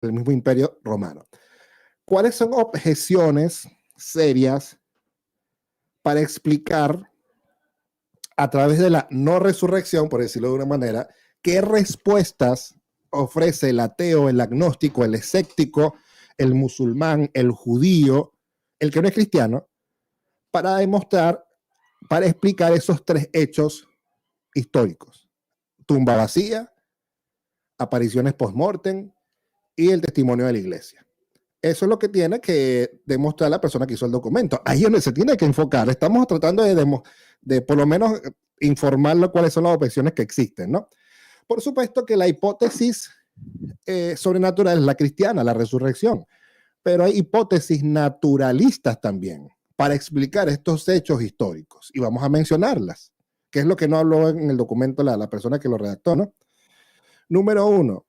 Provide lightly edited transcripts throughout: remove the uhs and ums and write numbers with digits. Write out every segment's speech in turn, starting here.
el mismo imperio romano. ¿Cuáles son objeciones serias para explicar a través de la no resurrección, por decirlo de una manera, qué respuestas ofrece el ateo, el agnóstico, el escéptico, el musulmán, el judío, el que no es cristiano, para demostrar, para explicar esos tres hechos históricos? Tumba vacía, apariciones post-mortem y el testimonio de la iglesia. Eso es lo que tiene que demostrar la persona que hizo el documento. Ahí es donde se tiene que enfocar. Estamos tratando de por lo menos informarlo cuáles son las objeciones que existen, ¿no? Por supuesto que la hipótesis sobrenatural es la cristiana, la resurrección, pero hay hipótesis naturalistas también para explicar estos hechos históricos, y vamos a mencionarlas, que es lo que no habló en el documento la persona que lo redactó, ¿no? Número 1,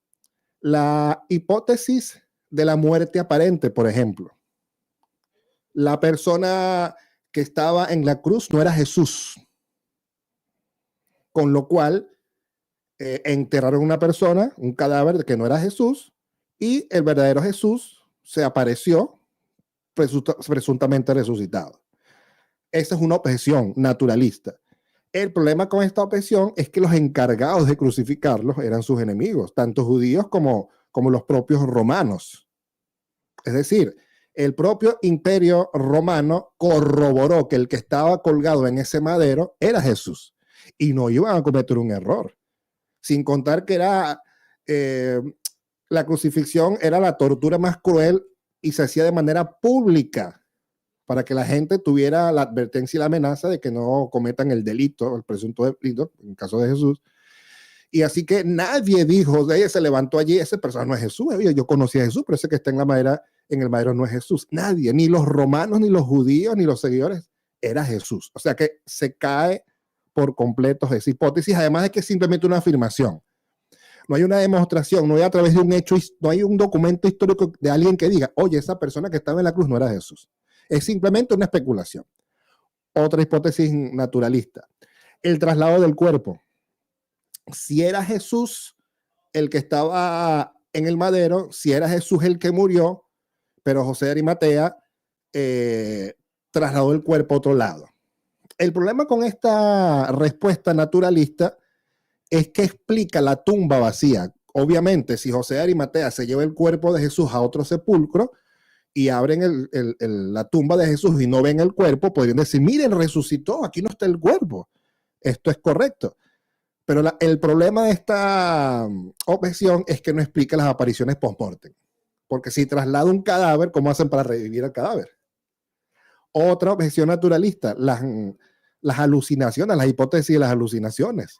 la hipótesis de la muerte aparente, por ejemplo. La persona que estaba en la cruz no era Jesús, con lo cual enterraron a una persona, un cadáver que no era Jesús, y el verdadero Jesús se apareció presuntamente resucitado. Esa es una objeción naturalista. El problema con esta objeción es que los encargados de crucificarlos eran sus enemigos, tanto judíos como los propios romanos. Es decir, el propio imperio romano corroboró que el que estaba colgado en ese madero era Jesús y no iban a cometer un error. Sin contar que era la crucifixión era la tortura más cruel y se hacía de manera pública para que la gente tuviera la advertencia y la amenaza de que no cometan el delito, el presunto delito, en el caso de Jesús. Y así que nadie dijo, de ella se levantó allí, esa persona no es Jesús. Yo conocí a Jesús, pero ese que está en la madera, en el madero no es Jesús. Nadie, ni los romanos, ni los judíos, ni los seguidores, era Jesús. O sea que se cae por completo esa hipótesis, además de que es simplemente una afirmación. No hay una demostración, no hay a través de un hecho, no hay un documento histórico de alguien que diga, oye, esa persona que estaba en la cruz no era Jesús. Es simplemente una especulación. Otra hipótesis naturalista, el traslado del cuerpo. Si era Jesús el que estaba en el madero, si era Jesús el que murió, pero José de Arimatea trasladó el cuerpo a otro lado. El problema con esta respuesta naturalista es que explica la tumba vacía. Obviamente, si José de Arimatea se lleva el cuerpo de Jesús a otro sepulcro y abren la tumba de Jesús y no ven el cuerpo, podrían decir, miren, resucitó, aquí no está el cuerpo. Esto es correcto. Pero el problema de esta objeción es que no explica las apariciones post-mortem. Porque si traslada un cadáver, ¿cómo hacen para revivir el cadáver? Otra objeción naturalista, las alucinaciones, las hipótesis de las alucinaciones,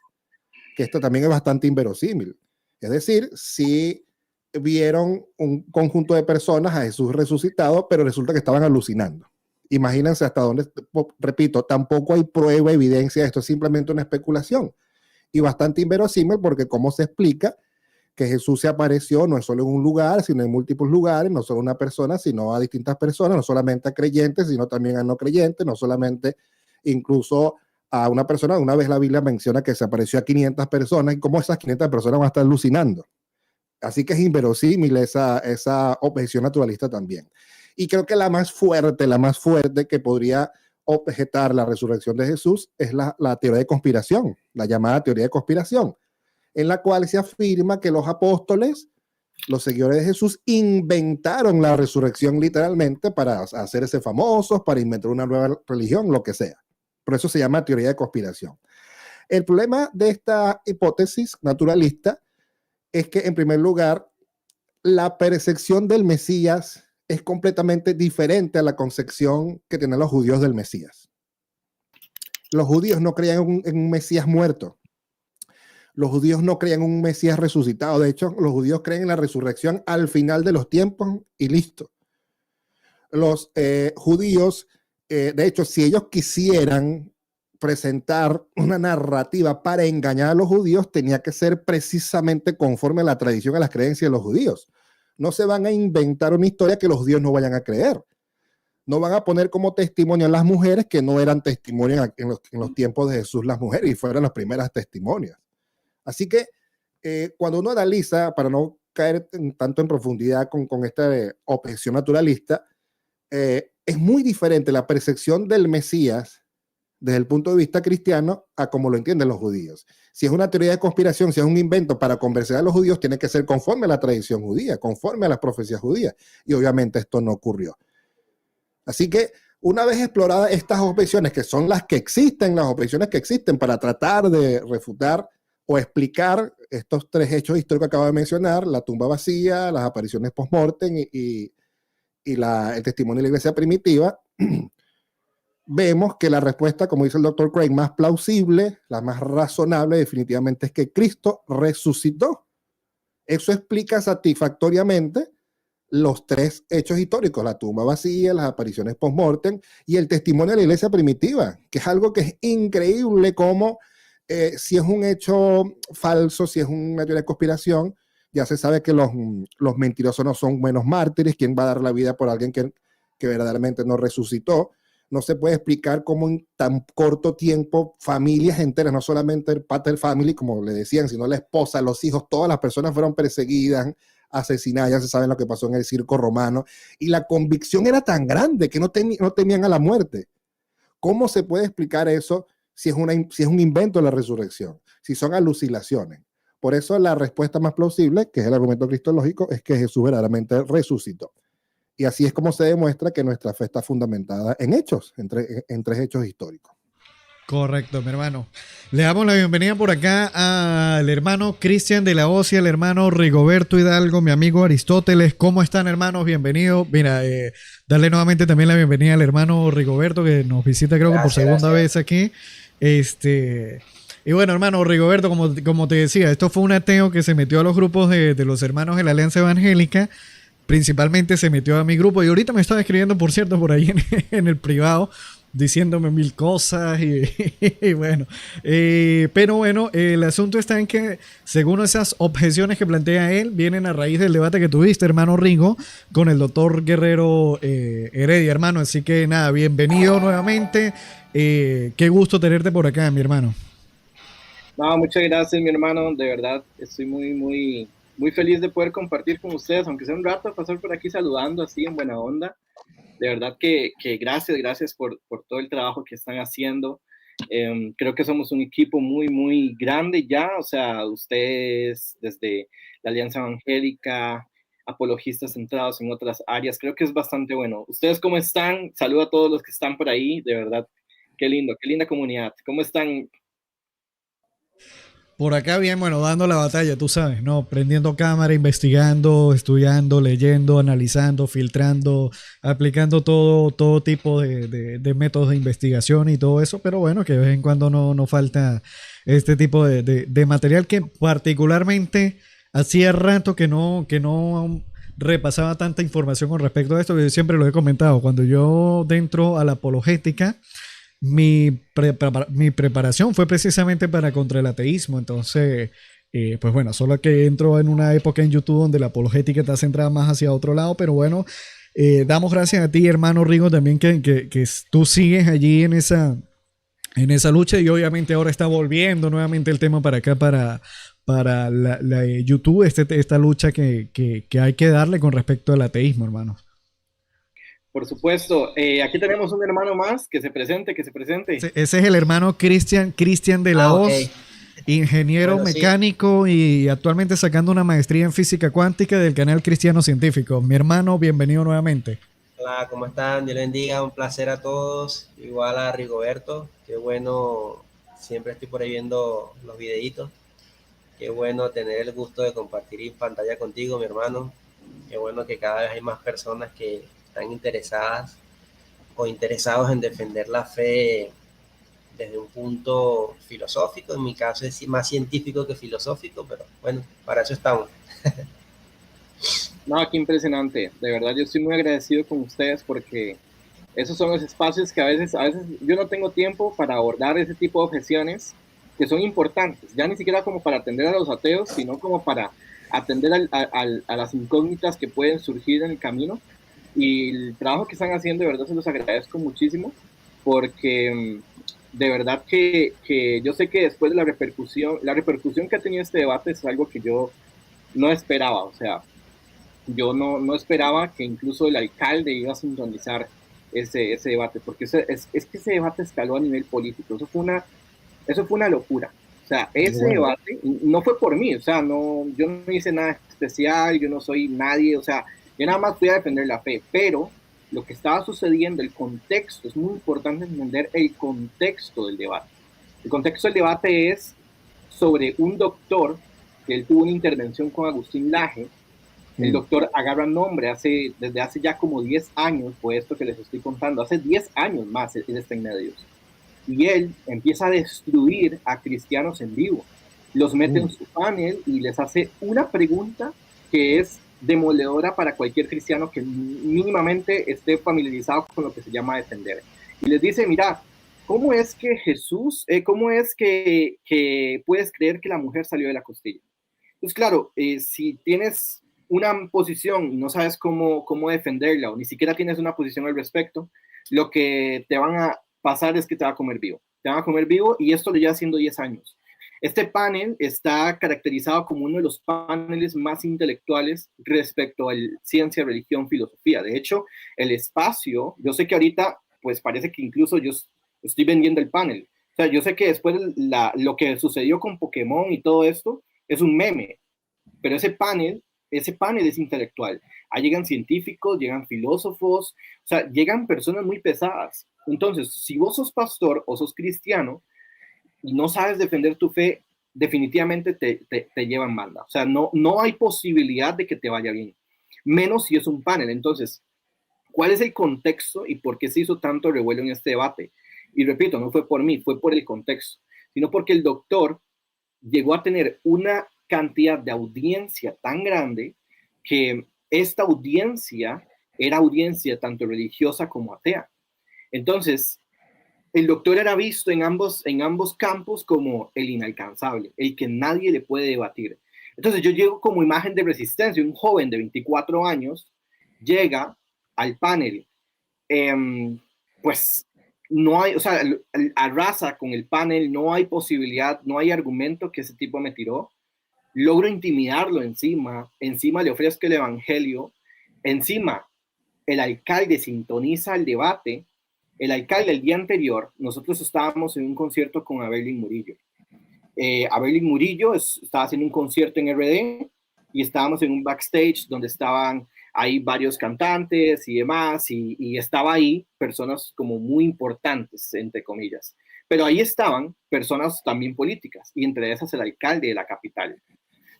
que esto también es bastante inverosímil. Es decir, si vieron un conjunto de personas a Jesús resucitado, pero resulta que estaban alucinando. Imagínense hasta dónde, repito, tampoco hay prueba, evidencia, esto es simplemente una especulación. Y bastante inverosímil porque cómo se explica que Jesús se apareció no es solo en un lugar, sino en múltiples lugares, no solo a una persona, sino a distintas personas, no solamente a creyentes, sino también a no creyentes, no solamente incluso a una persona. Una vez la Biblia menciona que se apareció a 500 personas y cómo esas 500 personas van a estar alucinando. Así que es inverosímil esa objeción naturalista también. Y creo que la más fuerte que podría objetar la resurrección de Jesús es la teoría de conspiración, la llamada teoría de conspiración, en la cual se afirma que los apóstoles, los seguidores de Jesús, inventaron la resurrección literalmente para hacerse famosos, para inventar una nueva religión, lo que sea. Por eso se llama teoría de conspiración. El problema de esta hipótesis naturalista es que, en primer lugar, la percepción del Mesías es completamente diferente a la concepción que tienen los judíos del Mesías. Los judíos no creían en un Mesías muerto. Los judíos no creían en un Mesías resucitado. De hecho, los judíos creen en la resurrección al final de los tiempos y listo. Los judíos, de hecho, si ellos quisieran presentar una narrativa para engañar a los judíos, tenía que ser precisamente conforme a la tradición, a las creencias de los judíos. No se van a inventar una historia que los judíos no vayan a creer. No van a poner como testimonio a las mujeres que no eran testimonios en los tiempos de Jesús, las mujeres, y fueron las primeras testimonios. Así que cuando uno analiza, para no caer tanto en profundidad con esta objeción naturalista, es muy diferente la percepción del Mesías desde el punto de vista cristiano a como lo entienden los judíos. Si es una teoría de conspiración, si es un invento para convencer a los judíos, tiene que ser conforme a la tradición judía, conforme a las profecías judías. Y obviamente esto no ocurrió. Así que una vez exploradas estas objeciones, que son las objeciones que existen para tratar de refutar o explicar estos tres hechos históricos que acabo de mencionar, la tumba vacía, las apariciones post-mortem y el testimonio de la iglesia primitiva, vemos que la respuesta, como dice el doctor Craig, más plausible, la más razonable definitivamente es que Cristo resucitó. Eso explica satisfactoriamente los tres hechos históricos, la tumba vacía, las apariciones post-mortem y el testimonio de la iglesia primitiva, que es algo que es increíble como si es un hecho falso, si es una teoría de conspiración, ya se sabe que los mentirosos no son buenos mártires. ¿Quién va a dar la vida por alguien que verdaderamente no resucitó? No se puede explicar cómo en tan corto tiempo familias enteras, no solamente el pater family, como le decían, sino la esposa, los hijos, todas las personas fueron perseguidas, asesinadas. Ya se sabe lo que pasó en el circo romano. Y la convicción era tan grande que no temían a la muerte. ¿Cómo se puede explicar eso si es un invento de la resurrección? Si son alucinaciones. Por eso la respuesta más plausible, que es el argumento cristológico, es que Jesús verdaderamente resucitó. Y así es como se demuestra que nuestra fe está fundamentada en hechos, en tres hechos históricos. Correcto, mi hermano. Le damos la bienvenida por acá al hermano Cristian de la Hoz y al hermano Rigoberto Hidalgo, mi amigo Aristóteles. ¿Cómo están, hermanos? Bienvenidos. Mira, darle nuevamente también la bienvenida al hermano Rigoberto, que nos visita creo que por segunda vez aquí. Y bueno, hermano Rigoberto, como te decía, esto fue un ateo que se metió a los grupos de los hermanos de la Alianza Evangélica. Principalmente se metió a mi grupo y ahorita me estaba escribiendo, por cierto, por ahí en el privado, diciéndome mil cosas y bueno, pero bueno, el asunto está en que según esas objeciones que plantea él, vienen a raíz del debate que tuviste, hermano Rigo, con el doctor Guerrero Heredia, hermano. Así que nada, bienvenido nuevamente, qué gusto tenerte por acá, mi hermano. No, muchas gracias, mi hermano, de verdad estoy muy feliz de poder compartir con ustedes, aunque sea un rato, pasar por aquí saludando así en buena onda. De verdad que gracias por todo el trabajo que están haciendo. Creo que somos un equipo muy grande ya, o sea, ustedes desde la Alianza Evangélica, apologistas centrados en otras áreas, creo que es bastante bueno. ¿Ustedes cómo están? Saludo a todos los que están por ahí, de verdad, qué lindo, qué linda comunidad. ¿Cómo están? Por acá bien, bueno, dando la batalla, tú sabes, ¿no? Prendiendo cámara, investigando, estudiando, leyendo, analizando, filtrando, aplicando todo tipo de métodos de investigación y todo eso, pero bueno, que de vez en cuando no falta este tipo de material que particularmente hacía rato que no repasaba tanta información con respecto a esto, que yo siempre lo he comentado, cuando yo dentro a la apologética, mi preparación fue precisamente para contra el ateísmo. Entonces, pues bueno, solo que entro en una época en YouTube donde la apologética está centrada más hacia otro lado, pero bueno, damos gracias a ti, hermano Rigo, también que tú sigues allí en esa lucha y obviamente ahora está volviendo nuevamente el tema para acá, para la YouTube, esta lucha que hay que darle con respecto al ateísmo, hermano. Por supuesto, aquí tenemos un hermano más, que se presente. Ese es el hermano Cristian de la Hoz, Ok. ingeniero Bueno, sí. mecánico y actualmente sacando una maestría en física cuántica del canal Cristiano Científico. Mi hermano, bienvenido nuevamente. Hola, ¿cómo están? Dios les bendiga, un placer a todos. Igual a Rigoberto, qué bueno, siempre estoy por ahí viendo los videitos. Qué bueno tener el gusto de compartir en pantalla contigo, mi hermano. Qué bueno que cada vez hay más personas que están interesadas o interesados en defender la fe desde un punto filosófico. En mi caso es más científico que filosófico, pero bueno, para eso estamos. No, qué impresionante. De verdad, yo estoy muy agradecido con ustedes porque esos son los espacios que a veces yo no tengo tiempo para abordar ese tipo de objeciones que son importantes, ya ni siquiera como para atender a los ateos, sino como para atender a las incógnitas que pueden surgir en el camino. Y el trabajo que están haciendo, de verdad, se los agradezco muchísimo porque de verdad que yo sé que después de la repercusión que ha tenido este debate es algo que yo no esperaba, o sea, yo no esperaba que incluso el alcalde iba a sintonizar ese debate, porque es que ese debate escaló a nivel político, eso fue una locura. O sea, ese Bueno, debate no fue por mí, o sea, no, yo no hice nada especial, yo no soy nadie, o sea, yo nada más fui a defender la fe, pero lo que estaba sucediendo, el contexto, es muy importante entender el contexto del debate. El contexto del debate es sobre un doctor que él tuvo una intervención con Agustín Laje. El doctor agarra nombre desde hace ya como 10 años, fue esto que les estoy contando, hace 10 años más él está en medios. Y él empieza a destruir a cristianos en vivo. Los mete en su panel y les hace una pregunta que es demoledora para cualquier cristiano que mínimamente esté familiarizado con lo que se llama defender. Y les dice, mira, ¿cómo es que Jesús, cómo es que puedes creer que la mujer salió de la costilla? Pues claro, si tienes una posición y no sabes cómo defenderla o ni siquiera tienes una posición al respecto, lo que te van a pasar es que te va a comer vivo. Te van a comer vivo y esto lo lleva haciendo 10 años. Este panel está caracterizado como uno de los paneles más intelectuales respecto a ciencia, religión, filosofía. De hecho, el espacio, yo sé que ahorita, pues parece que incluso yo estoy vendiendo el panel. O sea, yo sé que después lo que sucedió con Pokémon y todo esto es un meme, pero ese panel es intelectual. Ahí llegan científicos, llegan filósofos, o sea, llegan personas muy pesadas. Entonces, si vos sos pastor o sos cristiano y no sabes defender tu fe, definitivamente te llevan banda. O sea, no hay posibilidad de que te vaya bien, menos si es un panel. Entonces, ¿cuál es el contexto y por qué se hizo tanto revuelo en este debate? Y repito, no fue por mí, fue por el contexto, sino porque el doctor llegó a tener una cantidad de audiencia tan grande que esta audiencia era audiencia tanto religiosa como atea. Entonces, el doctor era visto en ambos campos como el inalcanzable, el que nadie le puede debatir. Entonces yo llego como imagen de resistencia, un joven de 24 años llega al panel, pues no hay, o sea, arrasa con el panel, no hay posibilidad, no hay argumento que ese tipo me tiró. Logro intimidarlo encima le ofrezco el evangelio, encima el alcalde sintoniza el debate. El alcalde el día anterior, nosotros estábamos en un concierto con Aberlin Murillo. Aberlin Murillo estaba haciendo un concierto en RD y estábamos en un backstage donde estaban ahí varios cantantes y demás, y estaba ahí personas como muy importantes, entre comillas. Pero ahí estaban personas también políticas, y entre esas el alcalde de la capital.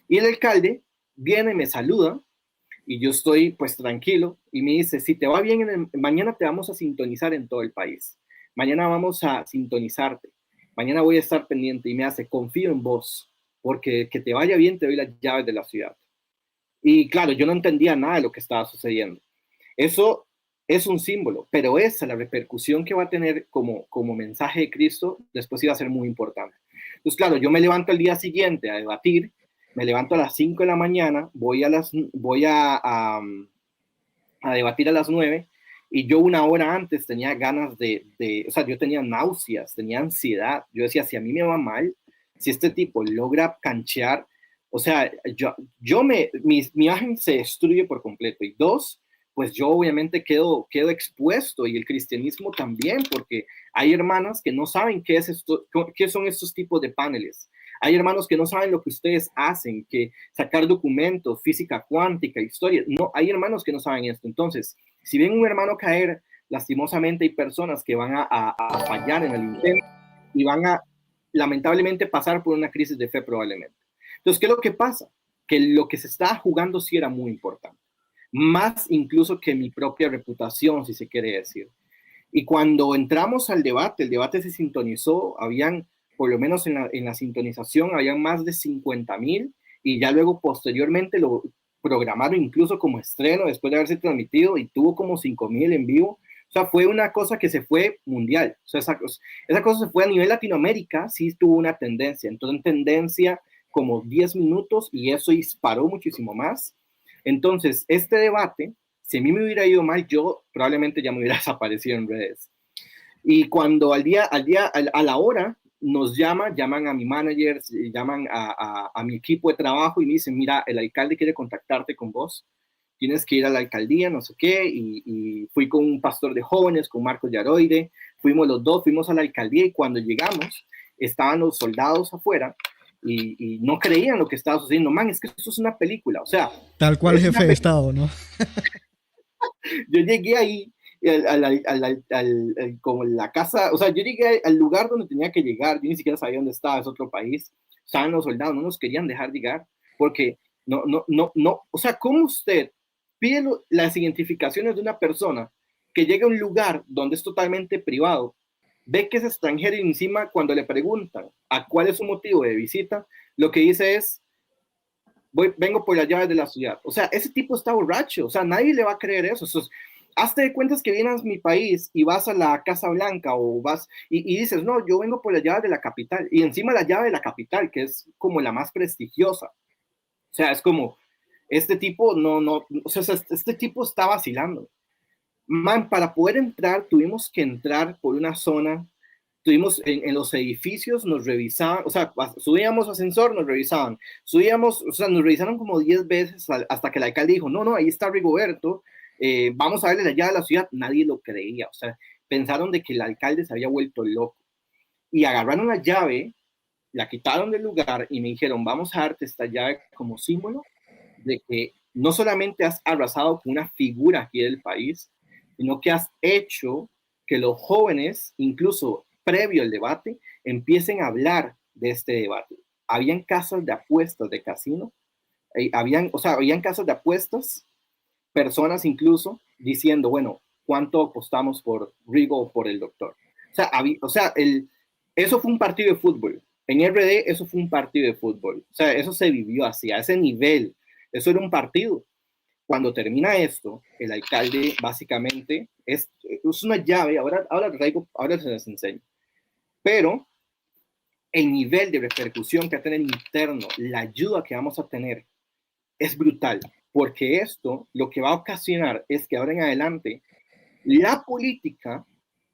Y el alcalde viene, me saluda, y yo estoy pues tranquilo, y me dice, si te va bien, mañana te vamos a sintonizar en todo el país. Mañana vamos a sintonizarte. Mañana voy a estar pendiente, y me hace, confío en vos, porque que te vaya bien, te doy las llaves de la ciudad. Y claro, yo no entendía nada de lo que estaba sucediendo. Eso es un símbolo, pero esa, la repercusión que va a tener como mensaje de Cristo, después iba a ser muy importante. Entonces, claro, yo me levanto el día siguiente a debatir, me levanto a las 5 de la mañana, voy a debatir a las 9, y yo una hora antes tenía ganas o sea, yo tenía náuseas, tenía ansiedad. Yo decía, si a mí me va mal, si este tipo logra canchear, o sea, mi imagen se destruye por completo. Y dos, pues yo obviamente quedo expuesto, y el cristianismo también, porque hay hermanas que no saben qué son estos tipos de paneles. Hay hermanos que no saben lo que ustedes hacen, que sacar documentos, física cuántica, historia. No, hay hermanos que no saben esto. Entonces, si ven un hermano caer, lastimosamente hay personas que van a fallar en el intento y van a lamentablemente pasar por una crisis de fe probablemente. Entonces, ¿qué es lo que pasa? Que lo que se está jugando sí era muy importante, más incluso que mi propia reputación, si se quiere decir. Y cuando entramos al debate, el debate se sintonizó, habían, por lo menos en la sintonización, habían más de 50,000, y ya luego posteriormente lo programaron incluso como estreno después de haberse transmitido, y tuvo como 5,000 en vivo. O sea, fue una cosa que se fue mundial. O sea, esa cosa se fue a nivel Latinoamérica, sí tuvo una tendencia. Entonces, en tendencia como 10 minutos, y eso disparó muchísimo más. Entonces, este debate, si a mí me hubiera ido mal, yo probablemente ya me hubiera desaparecido en redes. Y cuando a la hora, llaman a mi manager, llaman a mi equipo de trabajo y me dicen, mira, el alcalde quiere contactarte con vos, tienes que ir a la alcaldía, no sé qué, y fui con un pastor de jóvenes, con Marcos Yaroide, fuimos los dos, fuimos a la alcaldía y cuando llegamos, estaban los soldados afuera y no creían lo que estaba sucediendo. Man, es que esto es una película, o sea. Tal cual jefe de Estado, ¿no? Yo llegué ahí, como la casa, o sea, yo llegué al lugar donde tenía que llegar, yo ni siquiera sabía dónde estaba, es otro país, estaban los soldados, no nos querían dejar llegar, porque no, o sea, ¿cómo usted pide las identificaciones de una persona que llega a un lugar donde es totalmente privado, ve que es extranjero y encima cuando le preguntan a cuál es su motivo de visita, lo que dice es, vengo por las llaves de la ciudad? O sea, ese tipo está borracho, o sea, nadie le va a creer eso. Hazte de cuentas que vienes a mi país y vas a la Casa Blanca o vas y dices, no, yo vengo por las llaves de la capital y encima la llave de la capital, que es como la más prestigiosa. O sea, es como, este tipo o sea, este tipo está vacilando. Man, para poder entrar, tuvimos que entrar por una zona, tuvimos en los edificios, nos revisaban, o sea, subíamos ascensor, nos revisaban, subíamos, o sea, nos revisaron como 10 veces hasta que el alcalde dijo, no, ahí está Rigoberto, vamos a verle la llave de la ciudad. Nadie lo creía, o sea, pensaron de que el alcalde se había vuelto loco y agarraron la llave, la quitaron del lugar y me dijeron, vamos a darte esta llave como símbolo de que no solamente has arrasado con una figura aquí del país, sino que has hecho que los jóvenes, incluso previo al debate, empiecen a hablar de este debate. Habían casas de apuestas de casino, habían casas de apuestas, personas incluso diciendo, bueno, ¿cuánto apostamos por Rigo o por el doctor? O sea, eso fue un partido de fútbol. En RD eso fue un partido de fútbol. O sea, eso se vivió así, a ese nivel. Eso era un partido. Cuando termina esto, el alcalde básicamente es una llave, ahora se les enseño, pero el nivel de repercusión que va a tener interno, la ayuda que vamos a tener es brutal, porque esto lo que va a ocasionar es que ahora en adelante la política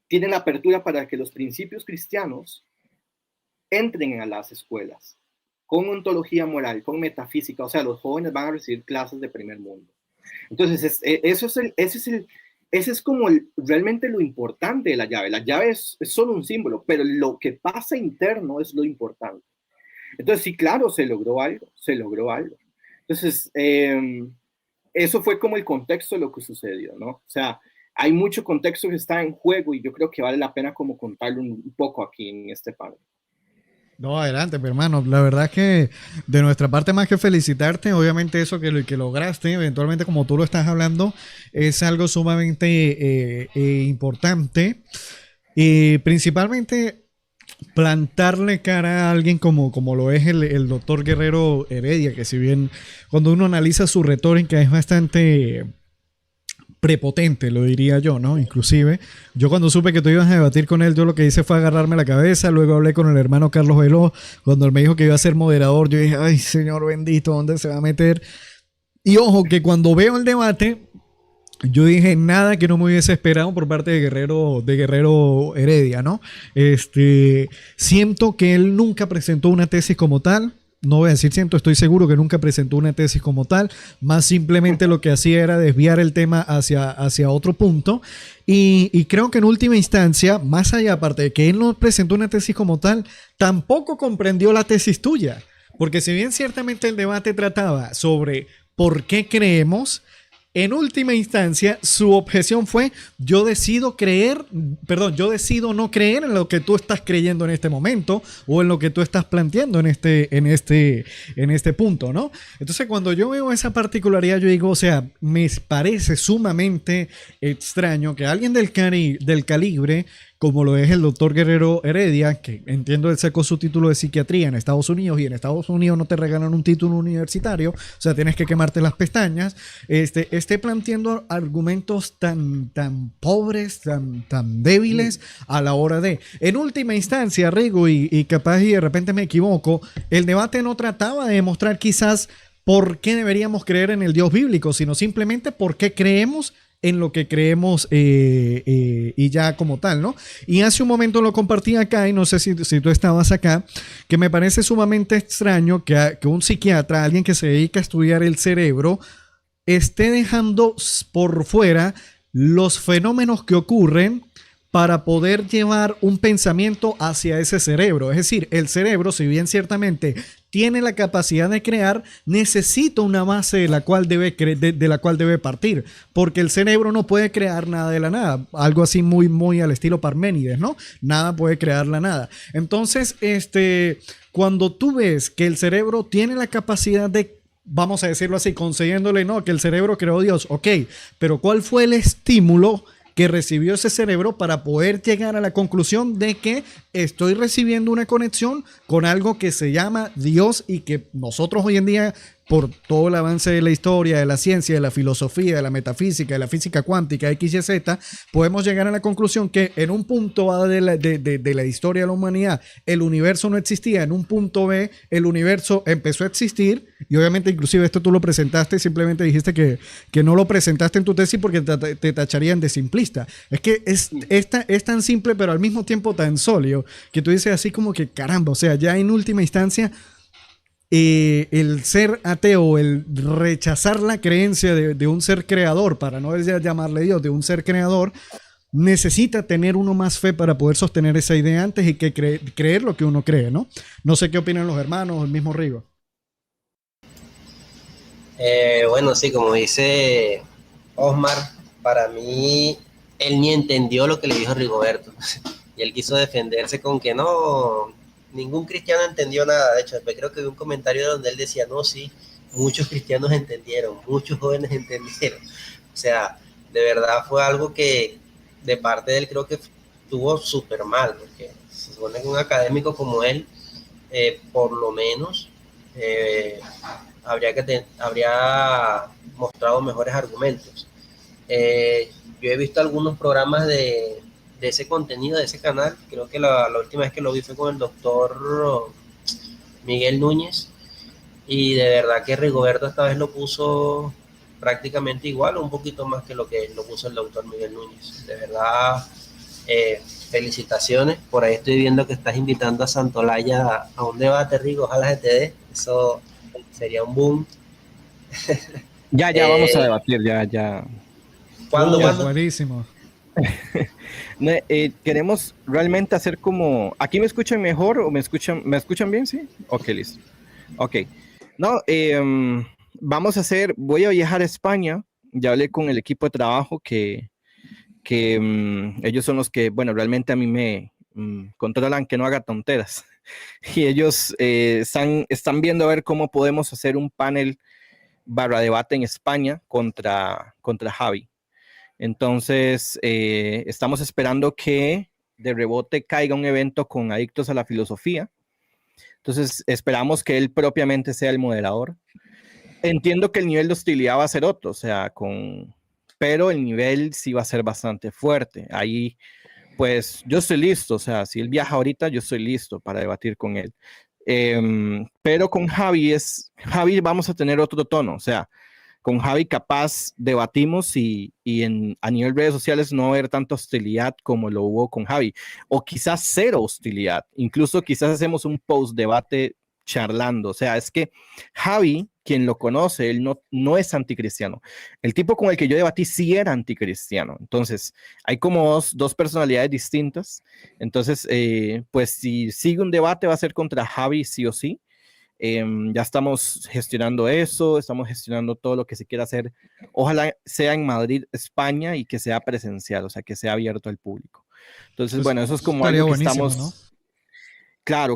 tiene la apertura para que los principios cristianos entren a las escuelas, con ontología moral, con metafísica, o sea, los jóvenes van a recibir clases de primer mundo. Entonces, ese es como realmente lo importante de la llave. La llave es solo un símbolo, pero lo que pasa interno es lo importante. Entonces, sí, claro, se logró algo. Entonces, eso fue como el contexto de lo que sucedió, ¿no? O sea, hay mucho contexto que está en juego y yo creo que vale la pena como contarlo un poco aquí en este panel. No, adelante, mi hermano. La verdad es que de nuestra parte más que felicitarte, obviamente eso que lograste, eventualmente como tú lo estás hablando, es algo sumamente importante. Y principalmente plantarle cara a alguien como lo es el doctor Guerrero Heredia, que si bien cuando uno analiza su retórica es bastante prepotente, lo diría yo, ¿no? Inclusive, yo cuando supe que tú ibas a debatir con él, yo lo que hice fue agarrarme la cabeza, luego hablé con el hermano Carlos Veloz, cuando él me dijo que iba a ser moderador, yo dije, ay, señor bendito, ¿dónde se va a meter? Y ojo, que cuando veo el debate, yo dije nada que no me hubiese esperado por parte de Guerrero Heredia, ¿no? Siento que él nunca presentó una tesis como tal. No voy a decir siento, estoy seguro que nunca presentó una tesis como tal, más simplemente lo que hacía era desviar el tema hacia otro punto y creo que en última instancia, más allá aparte de que él no presentó una tesis como tal, tampoco comprendió la tesis tuya, porque si bien ciertamente el debate trataba sobre por qué creemos, en última instancia, su objeción fue, yo decido no creer en lo que tú estás creyendo en este momento o en lo que tú estás planteando en este punto, ¿no? Entonces, cuando yo veo esa particularidad, yo digo, o sea, me parece sumamente extraño que alguien del calibre como lo es el doctor Guerrero Heredia, que entiendo él sacó su título de psiquiatría en Estados Unidos y en Estados Unidos no te regalan un título universitario, o sea, tienes que quemarte las pestañas, esté planteando argumentos tan pobres, tan débiles a la hora de... En última instancia, Rigo, y capaz y de repente me equivoco, el debate no trataba de demostrar quizás por qué deberíamos creer en el Dios bíblico, sino simplemente por qué creemos en lo que creemos y ya como tal, ¿no? Y hace un momento lo compartí acá y no sé si tú estabas acá, que me parece sumamente extraño que un psiquiatra, alguien que se dedica a estudiar el cerebro, esté dejando por fuera los fenómenos que ocurren para poder llevar un pensamiento hacia ese cerebro. Es decir, el cerebro, si bien ciertamente tiene la capacidad de crear, necesita una base de la cual de la cual debe partir, porque el cerebro no puede crear nada de la nada, algo así muy al estilo Parménides, ¿no? Nada puede crear la nada. Entonces, cuando tú ves que el cerebro tiene la capacidad de, vamos a decirlo así, concediéndole, no, que el cerebro creó Dios, ok, pero ¿cuál fue el estímulo que recibió ese cerebro para poder llegar a la conclusión de que estoy recibiendo una conexión con algo que se llama Dios y que nosotros hoy en día, por todo el avance de la historia, de la ciencia, de la filosofía, de la metafísica, de la física cuántica, X, Y, Z, podemos llegar a la conclusión que en un punto A de la historia de la humanidad el universo no existía, en un punto B el universo empezó a existir y obviamente inclusive esto tú lo presentaste y simplemente dijiste que no lo presentaste en tu tesis porque te tacharían de simplista. Es que es tan simple pero al mismo tiempo tan sólido que tú dices así como que caramba, o sea, ya en última instancia el ser ateo, el rechazar la creencia de un ser creador, para no llamarle Dios, de un ser creador, necesita tener uno más fe para poder sostener esa idea antes y que creer lo que uno cree, ¿no? No sé qué opinan los hermanos, el mismo Rigo. Bueno, sí, como dice Osmar, para mí él ni entendió lo que le dijo Rigoberto y él quiso defenderse con que no, ningún cristiano entendió nada. De hecho, después creo que vi un comentario donde él decía, no, sí, muchos cristianos entendieron, muchos jóvenes entendieron. O sea, de verdad fue algo que de parte de él creo que estuvo súper mal, porque se supone que un académico como él, por lo menos, habría mostrado mejores argumentos. Yo he visto algunos programas de ese contenido, de ese canal. Creo que la última vez que lo vi fue con el doctor Miguel Núñez y de verdad que Rigoberto esta vez lo puso prácticamente igual o un poquito más que lo que lo puso el doctor Miguel Núñez. De verdad, felicitaciones. Por ahí estoy viendo que estás invitando a Santolaya a un debate, Rigo. Ojalá se te dé. Eso sería un boom. Ya vamos a debatir, ya. ¿Cuándo? Buenísimo. Queremos realmente hacer como... ¿Aquí me escuchan mejor o me escuchan bien? Sí. Ok, listo. Ok. No, vamos a hacer... Voy a viajar a España. Ya hablé con el equipo de trabajo que ellos son los que, bueno, realmente a mí me controlan que no haga tonteras. Y ellos están viendo a ver cómo podemos hacer un panel /debate en España contra Javi. Entonces, estamos esperando que de rebote caiga un evento con adictos a la filosofía. Entonces, esperamos que él propiamente sea el moderador. Entiendo que el nivel de hostilidad va a ser otro, o sea, pero el nivel sí va a ser bastante fuerte. Ahí, pues, yo estoy listo, o sea, si él viaja ahorita, yo estoy listo para debatir con él. Pero con Javi vamos a tener otro tono, o sea, con Javi capaz debatimos y a nivel redes sociales no va a haber tanta hostilidad como lo hubo con Javi, o quizás cero hostilidad, incluso quizás hacemos un post debate charlando, o sea, es que Javi, quien lo conoce, él no es anticristiano. El tipo con el que yo debatí sí era anticristiano, entonces hay como dos personalidades distintas, entonces pues si sigue un debate va a ser contra Javi sí o sí. Ya estamos gestionando eso, estamos gestionando todo lo que se quiera hacer. Ojalá sea en Madrid, España y que sea presencial, o sea, que sea abierto al público. Entonces, bueno, eso es como algo que estamos... ¿no?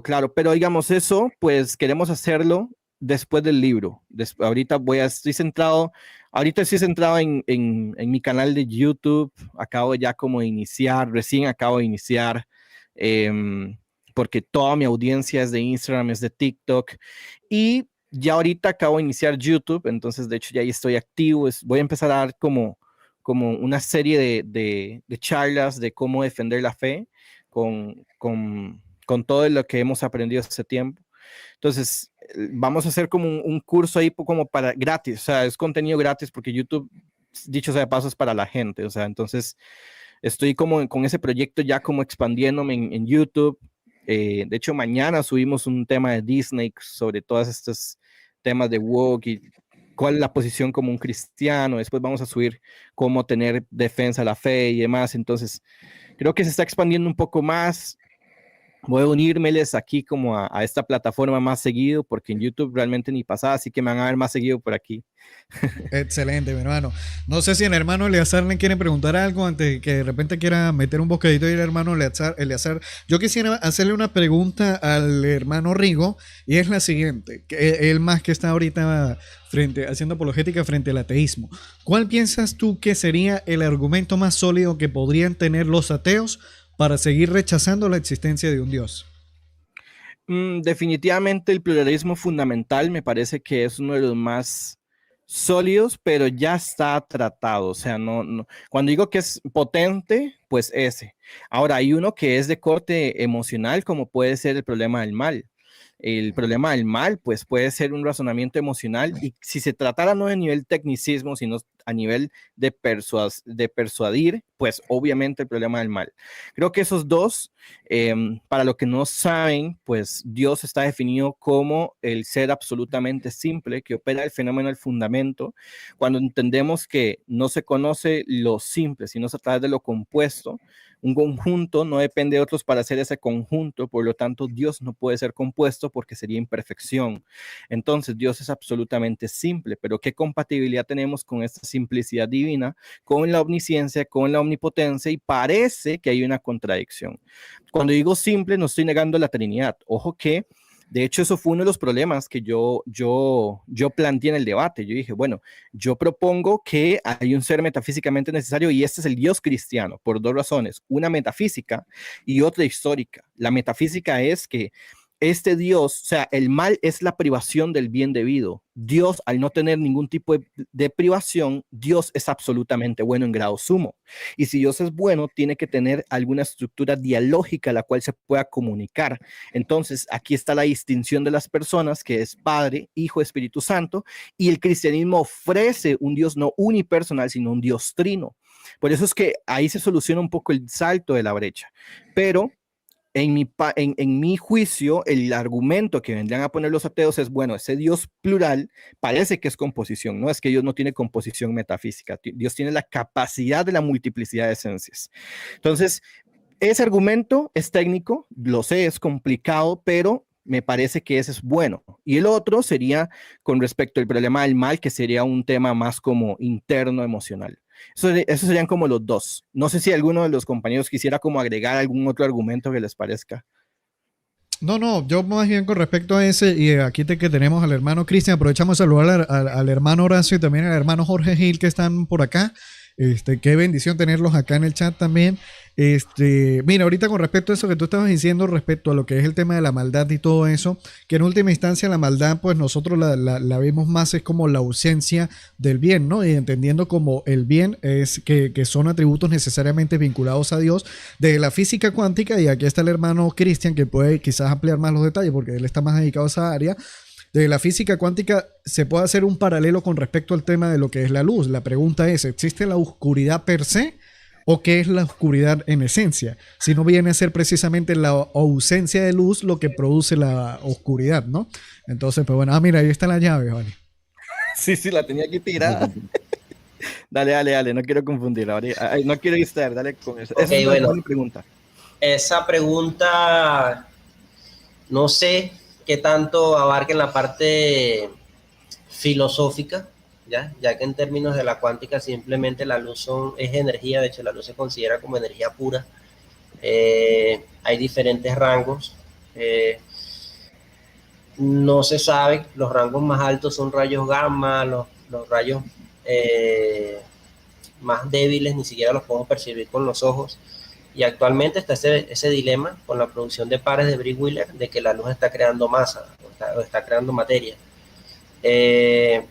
Claro, pero digamos eso, pues queremos hacerlo después del libro. Ahorita estoy centrado en mi canal de YouTube. Acabo ya como de iniciar, recién acabo de iniciar. Porque toda mi audiencia es de Instagram, es de TikTok y ya ahorita acabo de iniciar YouTube, entonces de hecho ya ahí estoy activo, voy a empezar a dar como una serie de charlas de cómo defender la fe con todo lo que hemos aprendido este tiempo. Entonces vamos a hacer como un curso ahí como para gratis, o sea, es contenido gratis porque YouTube dicho sea de paso, es para la gente. O sea, entonces estoy como con ese proyecto ya como expandiéndome en YouTube. De hecho, mañana subimos un tema de Disney sobre todos estos temas de woke y cuál es la posición como un cristiano. Después vamos a subir cómo tener defensa de la fe y demás. Entonces, creo que se está expandiendo un poco más. Voy a unírmeles aquí como a esta plataforma más seguido, porque en YouTube realmente ni pasaba, así que me van a ver más seguido por aquí. Excelente, mi hermano. No sé si el hermano Eleazar le quiere preguntar algo antes de que de repente quiera meter un bocadito y el hermano Eleazar. Yo quisiera hacerle una pregunta al hermano Rigo y es la siguiente, que él más que está ahorita haciendo apologética frente al ateísmo. ¿Cuál piensas tú que sería el argumento más sólido que podrían tener los ateos para seguir rechazando la existencia de un Dios? Definitivamente el pluralismo fundamental me parece que es uno de los más sólidos, pero ya está tratado. O sea, cuando digo que es potente, pues ese. Ahora, hay uno que es de corte emocional, como puede ser el problema del mal. El problema del mal, pues puede ser un razonamiento emocional y si se tratara no de nivel tecnicismo, sino a nivel de persuadir, pues obviamente el problema del mal. Creo que esos dos, para los que no saben, pues Dios está definido como el ser absolutamente simple que opera el fenómeno del fundamento. Cuando entendemos que no se conoce lo simple, sino a través de lo compuesto, un conjunto no depende de otros para hacer ese conjunto, por lo tanto Dios no puede ser compuesto porque sería imperfección. Entonces Dios es absolutamente simple, pero ¿qué compatibilidad tenemos con esta simplicidad divina, con la omnisciencia, con la omnipotencia? Y parece que hay una contradicción. Cuando digo simple, no estoy negando la Trinidad. Ojo que de hecho, eso fue uno de los problemas que yo planteé en el debate. Yo dije, bueno, yo propongo que hay un ser metafísicamente necesario y este es el Dios cristiano por dos razones, una metafísica y otra histórica. La metafísica es que este Dios, o sea, el mal es la privación del bien debido. Dios, al no tener ningún tipo de privación, Dios es absolutamente bueno en grado sumo. Y si Dios es bueno, tiene que tener alguna estructura dialógica la cual se pueda comunicar. Entonces, aquí está la distinción de las personas, que es Padre, Hijo, Espíritu Santo, y el cristianismo ofrece un Dios no unipersonal, sino un Dios trino. Por eso es que ahí se soluciona un poco el salto de la brecha. Pero en mi juicio, el argumento que vendrían a poner los ateos es, bueno, ese Dios plural parece que es composición, ¿no? Es que Dios no tiene composición metafísica, Dios tiene la capacidad de la multiplicidad de esencias. Entonces, ese argumento es técnico, lo sé, es complicado, pero me parece que ese es bueno. Y el otro sería con respecto al problema del mal, que sería un tema más como interno, emocional. Esos serían como los dos. No sé si alguno de los compañeros quisiera como agregar algún otro argumento que les parezca. No, yo más bien con respecto a ese, y aquí que tenemos al hermano Cristian, aprovechamos a saludar al hermano Horacio y también al hermano Jorge Gil que están por acá. Qué bendición tenerlos acá en el chat también. Mira, ahorita con respecto a eso que tú estabas diciendo, respecto a lo que es el tema de la maldad y todo eso, que en última instancia la maldad, pues nosotros la vemos más es como la ausencia del bien, ¿no? Y entendiendo como el bien es que son atributos necesariamente vinculados a Dios de la física cuántica, y aquí está el hermano Cristian que puede quizás ampliar más los detalles porque él está más dedicado a esa área. De la física cuántica se puede hacer un paralelo con respecto al tema de lo que es la luz. La pregunta es, ¿existe la oscuridad per se o qué es la oscuridad en esencia? Si no viene a ser precisamente la ausencia de luz lo que produce la oscuridad, ¿no? Entonces, pues bueno, mira, ahí está la llave, ¿vale? Sí, la tenía aquí tirada. Dale, no quiero confundir, no quiero distraer, dale con eso. Okay, esa es bueno, una pregunta. Esa pregunta, no sé qué tanto abarca en la parte filosófica, ya que en términos de la cuántica simplemente la luz es energía, de hecho la luz se considera como energía pura. Hay diferentes rangos, no se sabe, los rangos más altos son rayos gamma, los rayos más débiles ni siquiera los podemos percibir con los ojos. Y actualmente está ese dilema con la producción de pares de Brigg-Wheeler de que la luz está creando masa o está creando materia. Me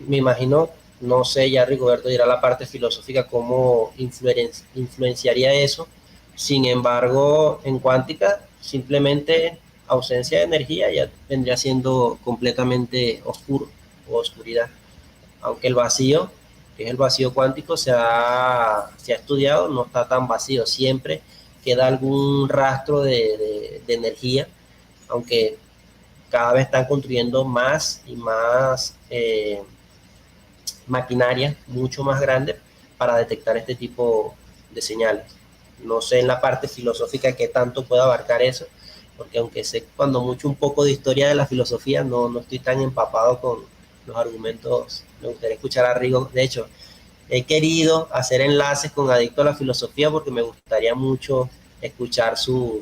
imagino, no sé, ya Rigoberto dirá la parte filosófica cómo influenciaría eso. Sin embargo, en cuántica, simplemente ausencia de energía ya vendría siendo completamente oscuro o oscuridad. Aunque el vacío que es el vacío cuántico, se ha estudiado, no está tan vacío, siempre queda algún rastro de energía, aunque cada vez están construyendo más y más maquinaria mucho más grande para detectar este tipo de señales. No sé en la parte filosófica qué tanto puede abarcar eso, porque aunque sé cuando mucho un poco de historia de la filosofía, no estoy tan empapado con los argumentos. Me gustaría escuchar a Rigo. De hecho, he querido hacer enlaces con Adicto a la Filosofía porque me gustaría mucho escuchar su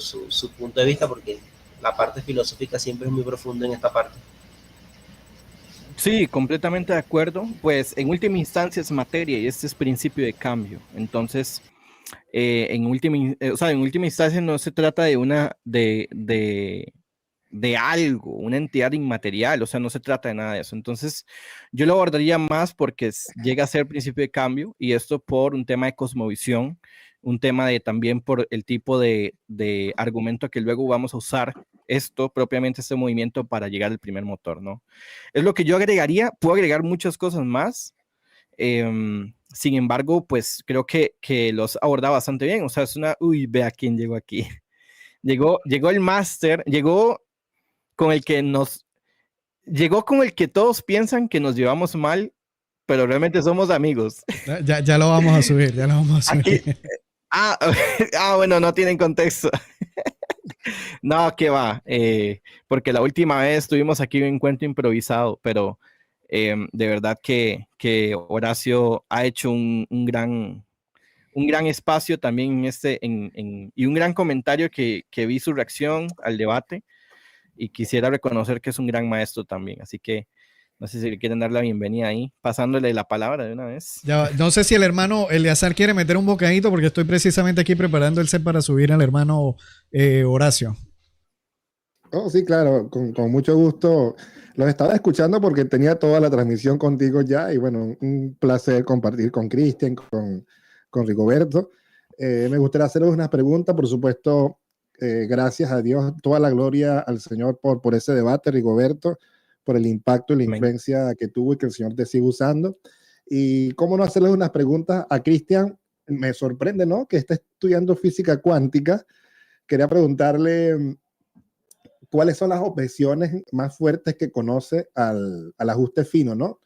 punto de vista, porque la parte filosófica siempre es muy profunda en esta parte. Sí, completamente de acuerdo. Pues en última instancia es materia y este es principio de cambio. Entonces, o sea, en última instancia no se trata de de algo, una entidad inmaterial, o sea, no se trata de nada de eso. Entonces, yo lo abordaría más porque llega a ser principio de cambio y esto por un tema de cosmovisión, un tema de también por el tipo de argumento que luego vamos a usar esto, propiamente este movimiento para llegar al primer motor, ¿no? Es lo que yo agregaría, puedo agregar muchas cosas más. Sin embargo, pues creo que los aborda bastante bien. O sea, es una, uy, vea quién llegó aquí. Llegó el máster, con el que llegó con el que todos piensan que nos llevamos mal, pero realmente somos amigos. Ya lo vamos a subir, ya lo vamos a subir. Aquí, ah, bueno, no tienen contexto. No, qué va, porque la última vez tuvimos aquí un encuentro improvisado, pero de verdad que Horacio ha hecho un gran espacio también y un gran comentario que vi su reacción al debate y quisiera reconocer que es un gran maestro también. Así que no sé si le quieren dar la bienvenida ahí, pasándole la palabra de una vez. Ya, no sé si el hermano Eleazar quiere meter un bocadito porque estoy precisamente aquí preparando el set para subir al hermano Horacio. Oh, sí, claro, con mucho gusto. Los estaba escuchando porque tenía toda la transmisión contigo ya y bueno, un placer compartir con Cristian, con Rigoberto. Me gustaría hacerles unas preguntas, por supuesto, gracias a Dios, toda la gloria al Señor por ese debate, Rigoberto, por el impacto y la influencia que tuvo y que el Señor te sigue usando. Y cómo no hacerles unas preguntas a Cristian, me sorprende, ¿no? Que esté estudiando física cuántica. Quería preguntarle cuáles son las objeciones más fuertes que conoce al ajuste fino, ¿no?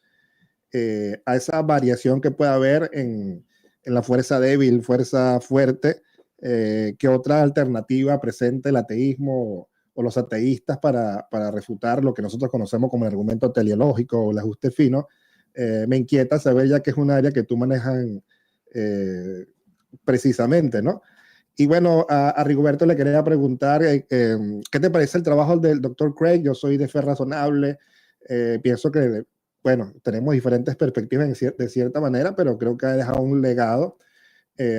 A esa variación que puede haber en la fuerza débil, fuerza fuerte, ¿qué otra alternativa presenta el ateísmo o los ateístas para refutar lo que nosotros conocemos como el argumento teleológico o el ajuste fino? Me inquieta saber, ya que es un área que tú manejas precisamente, ¿no? Y bueno, a Rigoberto le quería preguntar, ¿qué te parece el trabajo del doctor Craig? Yo soy de fe razonable, pienso que, bueno, tenemos diferentes perspectivas de cierta manera, pero creo que ha dejado un legado,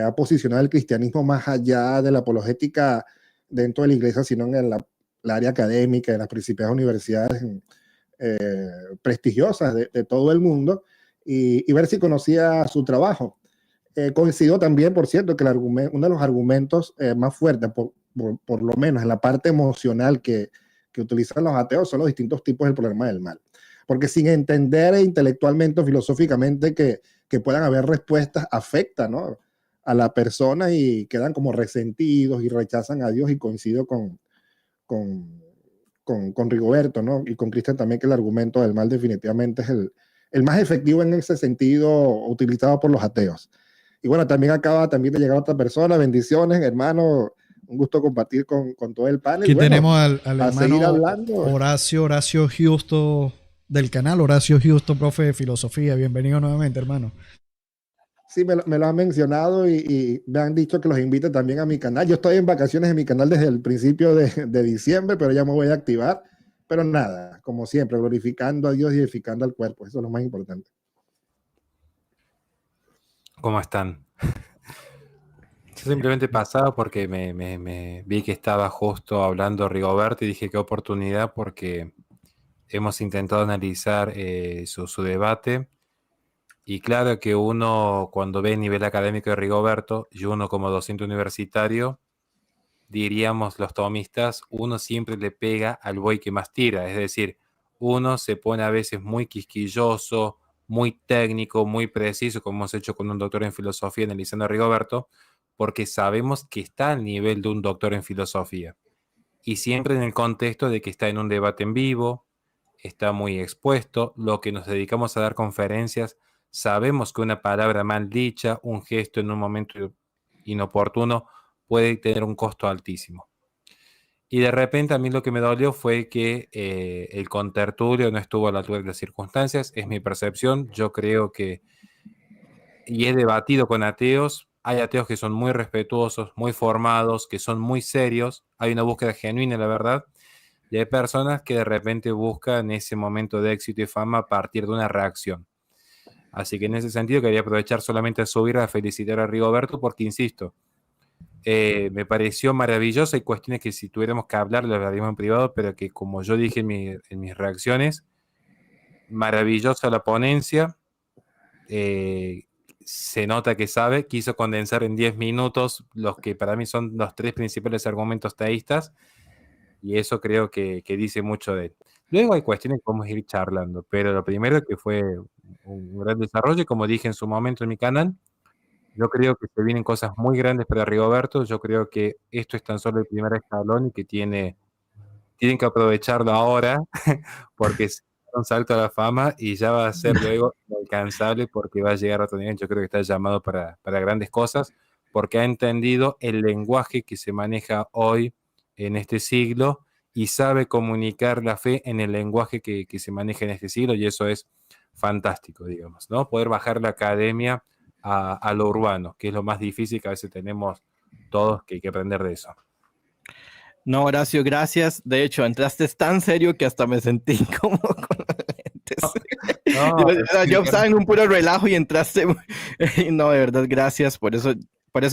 ha posicionado el cristianismo más allá de la apologética dentro de la iglesia, sino en la área académica, en las principales universidades prestigiosas de todo el mundo, y ver si conocía su trabajo. Coincido también, por cierto, que uno de los argumentos más fuertes, por lo menos en la parte emocional que utilizan los ateos, son los distintos tipos del problema del mal. Porque sin entender intelectualmente o filosóficamente que puedan haber respuestas, afecta, ¿no?, a la persona y quedan como resentidos y rechazan a Dios. Y coincido con Rigoberto, ¿no?, y con Cristian también, que el argumento del mal definitivamente es el más efectivo en ese sentido utilizado por los ateos. Y bueno, también acaba también de llegar otra persona. Bendiciones, hermano. Un gusto compartir con todo el panel. Aquí bueno, tenemos al a seguir hermano hablando. Horacio Justo del canal Horacio Justo, profe de filosofía. Bienvenido nuevamente, hermano. Sí, me lo han mencionado y me han dicho que los invite también a mi canal. Yo estoy en vacaciones en mi canal desde el principio de diciembre, pero ya me voy a activar. Pero nada, como siempre, glorificando a Dios y edificando al cuerpo. Eso es lo más importante. ¿Cómo están? Yo simplemente pasaba porque me vi que estaba justo hablando Rigoberto y dije qué oportunidad, porque hemos intentado analizar su debate, y claro que uno cuando ve el nivel académico de Rigoberto y uno como docente universitario, diríamos los tomistas, uno siempre le pega al buey que más tira, es decir, uno se pone a veces muy quisquilloso, muy técnico, muy preciso, como hemos hecho con un doctor en filosofía analizando a Rigoberto, porque sabemos que está al nivel de un doctor en filosofía. Y siempre en el contexto de que está en un debate en vivo, está muy expuesto, lo que nos dedicamos a dar conferencias, sabemos que una palabra mal dicha, un gesto en un momento inoportuno, puede tener un costo altísimo. Y de repente a mí lo que me dolió fue que el contertulio no estuvo a la altura de las circunstancias, es mi percepción, yo creo que, y he debatido con ateos, hay ateos que son muy respetuosos, muy formados, que son muy serios, hay una búsqueda genuina, la verdad, y hay personas que de repente buscan ese momento de éxito y fama a partir de una reacción. Así que en ese sentido quería aprovechar solamente a subir a felicitar a Rigoberto porque, insisto, me pareció maravilloso. Hay cuestiones que si tuviéramos que hablar, lo hablaríamos en privado, pero que como yo dije en mis reacciones, maravillosa la ponencia. Se nota que sabe, quiso condensar en 10 minutos los que para mí son los 3 principales argumentos teístas, y eso creo que dice mucho de él. Luego hay cuestiones que podemos ir charlando, pero lo primero que fue un gran desarrollo, y como dije en su momento en mi canal, yo creo que se vienen cosas muy grandes para Rigoberto. Yo creo que esto es tan solo el primer escalón y que tienen que aprovecharlo ahora porque es un salto a la fama y ya va a ser luego inalcanzable porque va a llegar a otro nivel. Yo creo que está llamado para grandes cosas porque ha entendido el lenguaje que se maneja hoy en este siglo y sabe comunicar la fe en el lenguaje que se maneja en este siglo, y eso es fantástico, digamos, ¿no? Poder bajar la academia a lo urbano, que es lo más difícil que a veces tenemos todos que aprender de eso. No, Horacio, gracias. De hecho, entraste tan serio que hasta me sentí como con los lentes. Yo estaba en un puro relajo y entraste. No, de verdad, gracias. Por eso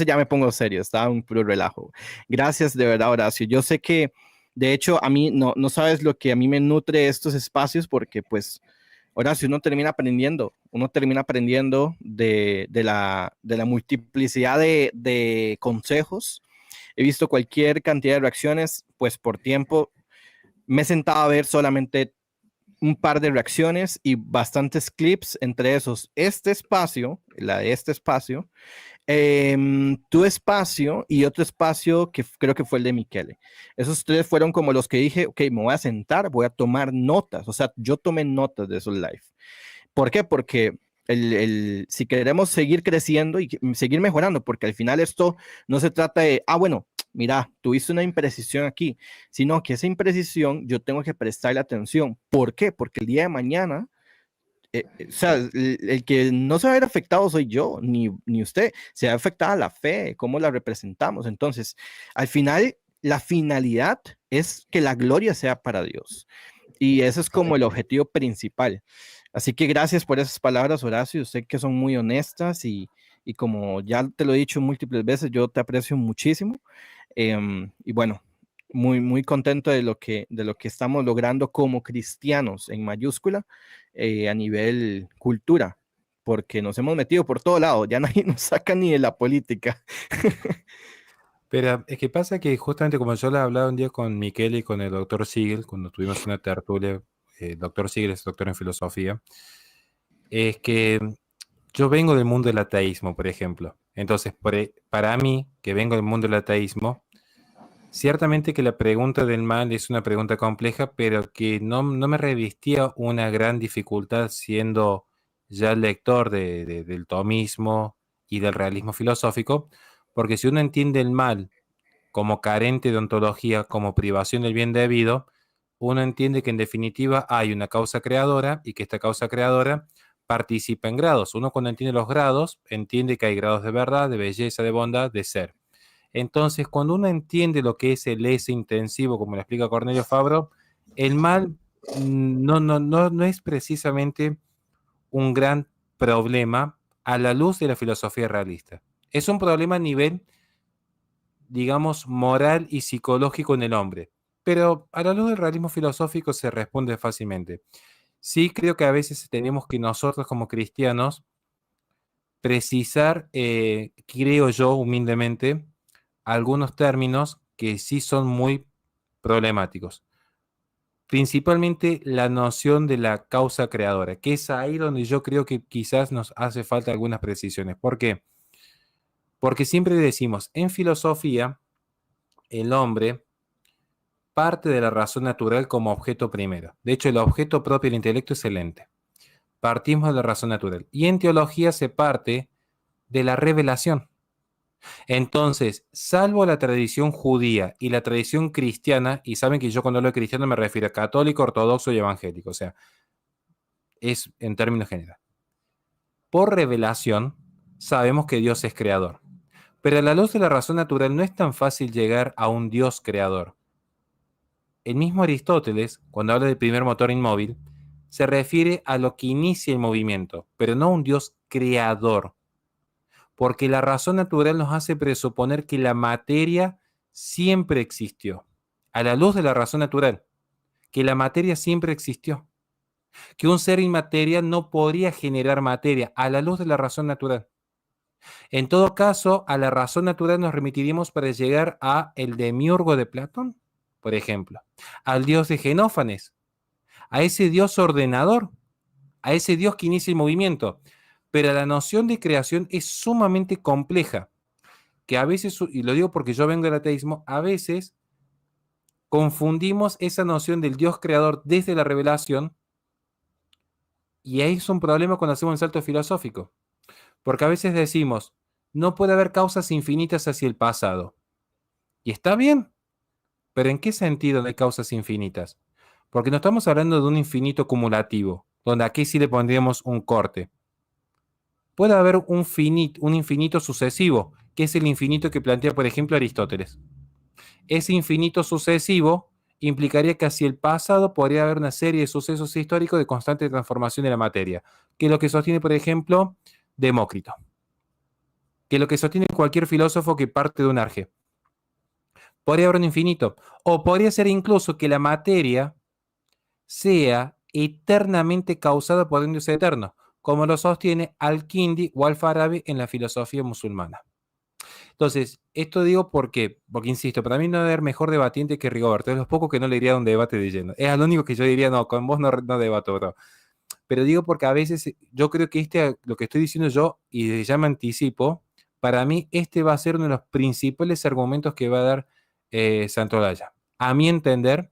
ya me pongo serio. Estaba en un puro relajo. Gracias, de verdad, Horacio. Yo sé que, de hecho, a mí no sabes lo que a mí me nutre estos espacios porque, pues, Horacio, uno termina aprendiendo de la multiplicidad de consejos. He visto cualquier cantidad de reacciones, pues por tiempo me he sentado a ver solamente un par de reacciones y bastantes clips, entre esos este espacio, la de este espacio, tu espacio y otro espacio que creo que fue el de Michele. Esos 3 fueron como los que dije, ok, me voy a sentar, voy a tomar notas, o sea, yo tomé notas de esos live. ¿Por qué? Porque si queremos seguir creciendo y seguir mejorando, porque al final esto no se trata de, bueno, mira, tuviste una imprecisión aquí, sino que esa imprecisión yo tengo que prestarle atención. ¿Por qué? Porque el día de mañana, o sea, el que no se va a ver afectado soy yo, ni usted, se va a afectar la fe, cómo la representamos. Entonces, al final, la finalidad es que la gloria sea para Dios. Y ese es como el objetivo principal. Así que gracias por esas palabras, Horacio. Sé que son muy honestas y como ya te lo he dicho múltiples veces, yo te aprecio muchísimo. Y bueno, muy, muy contento de lo que estamos logrando como cristianos en mayúscula a nivel cultura, porque nos hemos metido por todo lado, ya nadie nos saca ni de la política. Pero es que pasa que justamente como yo le hablaba un día con Michele y con el doctor Siegel, cuando tuvimos una tertulia, el doctor Siegel es doctor en filosofía, es que yo vengo del mundo del ateísmo, por ejemplo. Entonces, para mí, que vengo del mundo del ateísmo, ciertamente que la pregunta del mal es una pregunta compleja, pero que no me revestía una gran dificultad siendo ya lector del tomismo y del realismo filosófico, porque si uno entiende el mal como carente de ontología, como privación del bien debido, uno entiende que en definitiva hay una causa creadora y que esta causa creadora participa en grados. Uno cuando entiende los grados, entiende que hay grados de verdad, de belleza, de bondad, de ser. Entonces, cuando uno entiende lo que es el ese intensivo, como lo explica Cornelio Fabro, el mal no es precisamente un gran problema a la luz de la filosofía realista. Es un problema a nivel, digamos, moral y psicológico en el hombre. Pero a la luz del realismo filosófico se responde fácilmente. Sí creo que a veces tenemos que nosotros como cristianos precisar, creo yo humildemente, algunos términos que sí son muy problemáticos. principalmente la noción de la causa creadora, que es ahí donde yo creo que quizás nos hace falta algunas precisiones. ¿Por qué? Porque siempre decimos, en filosofía, el hombre parte de la razón natural como objeto primero. De hecho, el objeto propio del intelecto es el ente. Partimos de la razón natural. Y en teología se parte de la revelación. Entonces, salvo la tradición judía y la tradición cristiana, y saben que yo cuando hablo de cristiano me refiero a católico, ortodoxo y evangélico, o sea, es en términos generales. Por revelación, sabemos que Dios es creador. Pero a la luz de la razón natural no es tan fácil llegar a un Dios creador. El mismo Aristóteles, cuando habla del primer motor inmóvil, se refiere a lo que inicia el movimiento, pero no a un Dios creador. Porque la razón natural nos hace presuponer que la materia siempre existió. A la luz de la razón natural, que la materia siempre existió. Que un ser inmaterial no podría generar materia a la luz de la razón natural. En todo caso, a la razón natural nos remitiríamos para llegar a el demiurgo de Platón, por ejemplo, al dios de Genófanes, a ese dios ordenador, a ese dios que inicia el movimiento. Pero la noción de creación es sumamente compleja, que a veces, y lo digo porque yo vengo del ateísmo, a veces confundimos esa noción del Dios creador desde la revelación, y ahí es un problema cuando hacemos un salto filosófico, porque a veces decimos, no puede haber causas infinitas hacia el pasado, y está bien, pero ¿en qué sentido no hay causas infinitas? Porque no estamos hablando de un infinito cumulativo, donde aquí sí le pondríamos un corte. Puede haber un infinito sucesivo, que es el infinito que plantea, por ejemplo, Aristóteles. Ese infinito sucesivo implicaría que hacia el pasado podría haber una serie de sucesos históricos de constante transformación de la materia, que es lo que sostiene, por ejemplo, Demócrito, que es lo que sostiene cualquier filósofo que parte de un arjé. Podría haber un infinito, o podría ser incluso que la materia sea eternamente causada por un Dios eterno, como lo sostiene Al-Kindi o Al-Farabi en la filosofía musulmana. Entonces, esto digo porque insisto, para mí no debe haber mejor debatiente que Rigoberto. Es lo poco que no le iría a un debate de lleno. Es lo único que yo diría, no, con vos no debato, bro. Pero digo porque a veces yo creo que lo que estoy diciendo yo, y ya me anticipo, para mí este va a ser uno de los principales argumentos que va a dar Santolaya. A mi entender,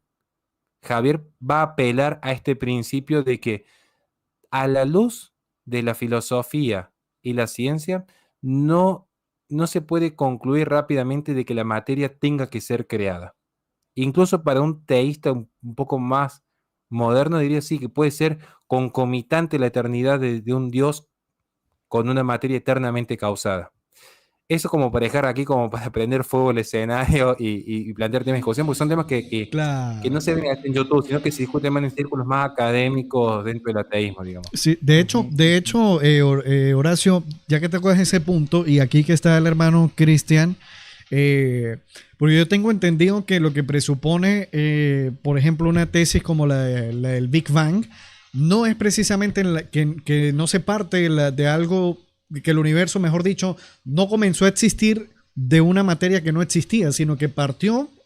Javier va a apelar a este principio de que a la luz de la filosofía y la ciencia, no se puede concluir rápidamente de que la materia tenga que ser creada. Incluso para un teísta un poco más moderno diría sí que puede ser concomitante la eternidad de un Dios con una materia eternamente causada. Eso como para dejar aquí, como para prender fuego el escenario y plantear temas de discusión, porque son temas que Claro. no se ven en YouTube, sino que se discuten más en círculos más académicos dentro del ateísmo, digamos. Sí, de hecho, Horacio, ya que te acuerdas ese punto, y aquí que está el hermano Cristian, porque yo tengo entendido que lo que presupone, por ejemplo, una tesis como la del Big Bang, no es precisamente que no se parte de algo, que el universo, mejor dicho, no comenzó a existir de una materia que no existía, sino que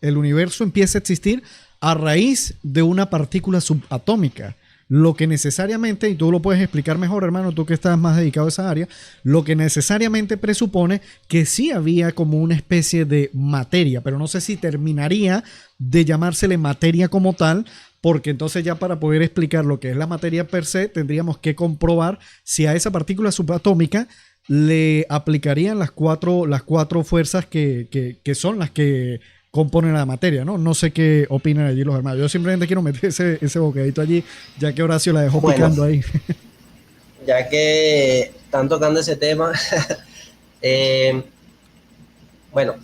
el universo empieza a existir a raíz de una partícula subatómica. Lo que necesariamente, y tú lo puedes explicar mejor, hermano, tú que estás más dedicado a esa área, lo que necesariamente presupone que sí había como una especie de materia, pero no sé si terminaría de llamársele materia como tal, porque entonces ya para poder explicar lo que es la materia per se, tendríamos que comprobar si a esa partícula subatómica le aplicarían las cuatro fuerzas que son las que componen la materia, ¿no? No sé qué opinan allí los hermanos. Yo simplemente quiero meter ese bocadito allí, ya que Horacio la dejó picando ahí. Ya que están tocando ese tema, bueno,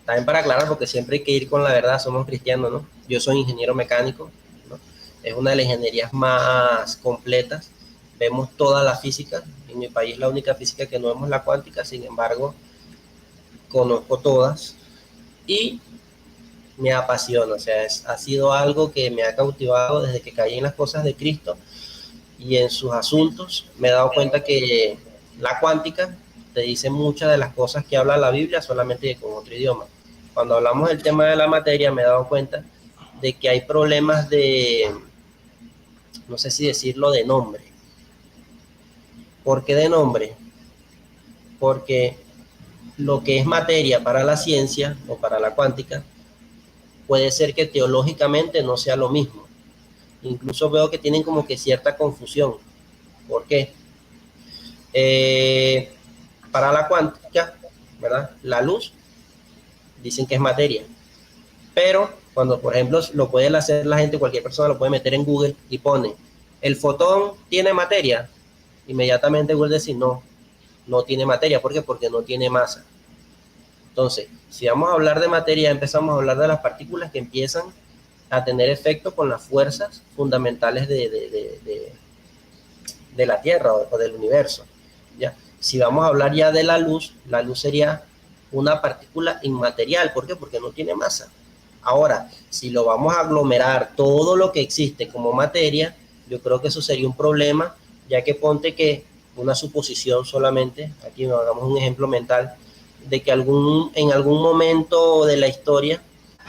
también para aclarar, porque siempre hay que ir con la verdad, somos cristianos, ¿no? Yo soy ingeniero mecánico, ¿no? Es una de las ingenierías más completas. Vemos toda la física. En mi país la única física que no vemos es la cuántica, sin embargo, conozco todas y me apasiona. O sea, ha sido algo que me ha cautivado desde que caí en las cosas de Cristo y en sus asuntos. Me he dado cuenta que la cuántica te dice muchas de las cosas que habla la Biblia, solamente con otro idioma. Cuando hablamos del tema de la materia, me he dado cuenta de que hay problemas de, no sé si decirlo, de nombre. ¿Por qué de nombre? Porque lo que es materia para la ciencia o para la cuántica puede ser que teológicamente no sea lo mismo. Incluso veo que tienen como que cierta confusión. ¿Por qué? Para la cuántica, ¿verdad? La luz, dicen que es materia. Pero cuando, por ejemplo, lo puede hacer la gente, cualquier persona lo puede meter en Google y pone, ¿el fotón tiene materia? Inmediatamente Google dice, no, no tiene materia. ¿Por qué? Porque no tiene masa. Entonces, si vamos a hablar de materia, empezamos a hablar de las partículas que empiezan a tener efecto con las fuerzas fundamentales de la Tierra o del universo. ¿Ya? Si vamos a hablar ya de la luz sería una partícula inmaterial. ¿Por qué? Porque no tiene masa. Ahora, si lo vamos a aglomerar todo lo que existe como materia, yo creo que eso sería un problema, ya que ponte que una suposición solamente, aquí nos hagamos un ejemplo mental, de que en algún momento de la historia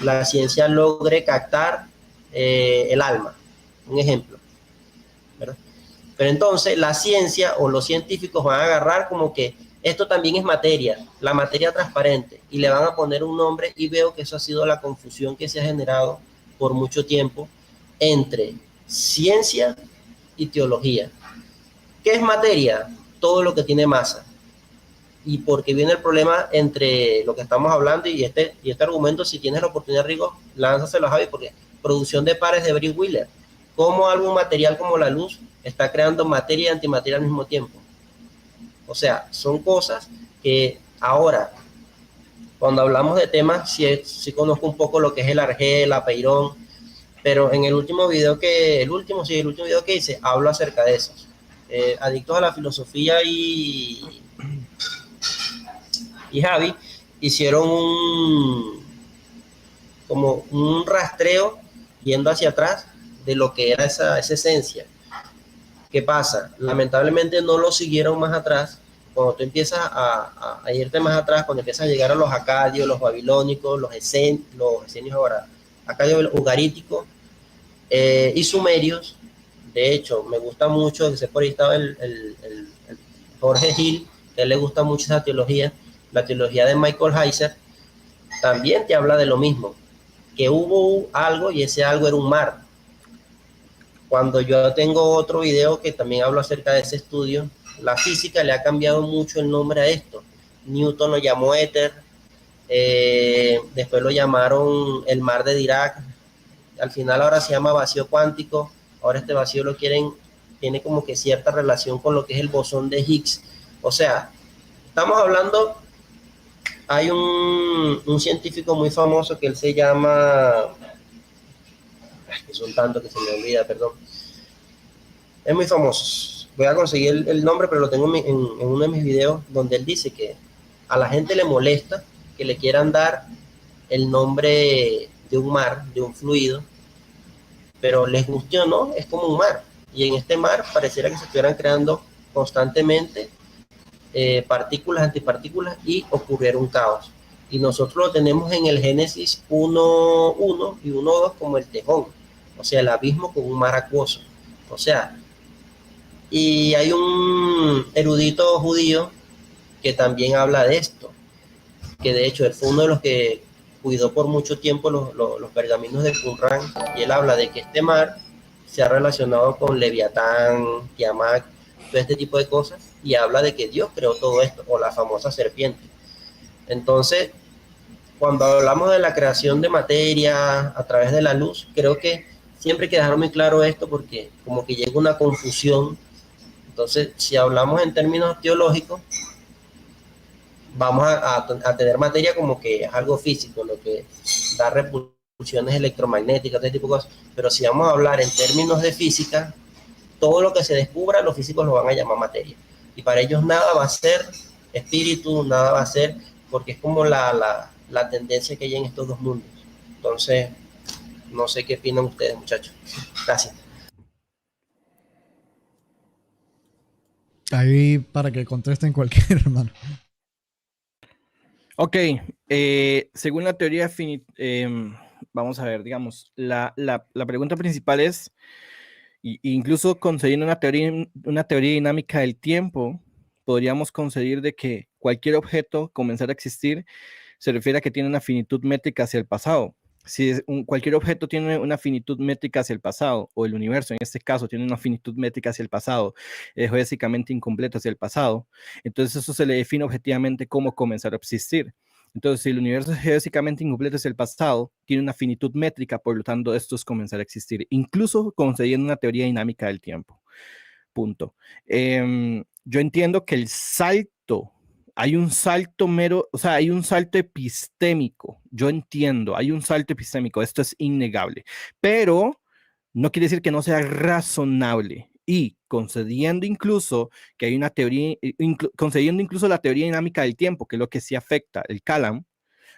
la ciencia logre captar el alma, un ejemplo, ¿verdad? Pero entonces la ciencia o los científicos van a agarrar como que esto también es materia, la materia transparente, y le van a poner un nombre, y veo que eso ha sido la confusión que se ha generado por mucho tiempo entre ciencia y teología. ¿Qué es materia? Todo lo que tiene masa. Y porque viene el problema entre lo que estamos hablando y este argumento, si tienes la oportunidad, Rigo, lánzaselo a Javi, porque producción de pares de Brie Wheeler. ¿Cómo algún material como la luz está creando materia y antimateria al mismo tiempo? O sea, son cosas que ahora, cuando hablamos de temas, sí conozco un poco lo que es el Argel, la Peirón, pero en el último video que hice, hablo acerca de esos. Adictos a la filosofía y Javi hicieron como un rastreo yendo hacia atrás de lo que era esa esencia. ¿Qué pasa? Lamentablemente no lo siguieron más atrás. Cuando tú empiezas a irte más atrás, cuando empiezas a llegar a los acadios, los babilónicos, los esenios ahora, acadios ugaríticos y sumerios. De hecho, me gusta mucho, que sé por ahí estaba el Jorge Gil, que a él le gusta mucho esa teología, la teología de Michael Heiser, también te habla de lo mismo, que hubo algo y ese algo era un mar. Cuando yo tengo otro video que también hablo acerca de ese estudio, la física le ha cambiado mucho el nombre a esto. Newton lo llamó éter, después lo llamaron el mar de Dirac, al final ahora se llama vacío cuántico, ahora este vacío tiene como que cierta relación con lo que es el bosón de Higgs. O sea, estamos hablando, hay un científico muy famoso que él se llama, que son tantos que se me olvida, perdón. Es muy famoso. Voy a conseguir el nombre, pero lo tengo en uno de mis videos, donde él dice que a la gente le molesta que le quieran dar el nombre de un mar, de un fluido, pero les guste o no, es como un mar. Y en este mar pareciera que se estuvieran creando constantemente partículas, antipartículas, y ocurriera un caos. Y nosotros lo tenemos en el Génesis 1.1 y 1.2 como el tejón, o sea, el abismo con un mar acuoso. O sea, y hay un erudito judío que también habla de esto, que de hecho él fue uno de los que cuidó por mucho tiempo los pergaminos de Qumran, y él habla de que este mar se ha relacionado con Leviatán, Tiamat, todo este tipo de cosas, y habla de que Dios creó todo esto, o la famosa serpiente. Entonces, cuando hablamos de la creación de materia a través de la luz, creo que siempre hay que dejar muy claro esto, porque como que llega una confusión. Entonces, si hablamos en términos teológicos, vamos a tener materia como que es algo físico, lo que da repulsiones electromagnéticas, este tipo de cosas. Pero si vamos a hablar en términos de física, todo lo que se descubra, los físicos lo van a llamar materia. Y para ellos nada va a ser espíritu, nada va a ser, porque es como la tendencia que hay en estos dos mundos. Entonces, no sé qué opinan ustedes, muchachos. Gracias. Ahí para que contesten cualquier hermano. Ok, según la teoría vamos a ver, digamos, la pregunta principal es, incluso concediendo una teoría dinámica del tiempo, podríamos concebir de que cualquier objeto comenzar a existir se refiere a que tiene una finitud métrica hacia el pasado. Si cualquier objeto tiene una finitud métrica hacia el pasado, o el universo en este caso tiene una finitud métrica hacia el pasado, es geodésicamente incompleto hacia el pasado, entonces eso se le define objetivamente como comenzar a existir. Entonces, si el universo es geodésicamente incompleto hacia el pasado, tiene una finitud métrica, por lo tanto, esto es comenzar a existir, incluso concediendo una teoría dinámica del tiempo. Punto. Yo entiendo que el salto, hay un salto mero, o sea, hay un salto epistémico. Yo entiendo, hay un salto epistémico, esto es innegable, pero no quiere decir que no sea razonable. Y concediendo incluso que hay una teoría, concediendo incluso la teoría dinámica del tiempo, que es lo que sí afecta el Kalam,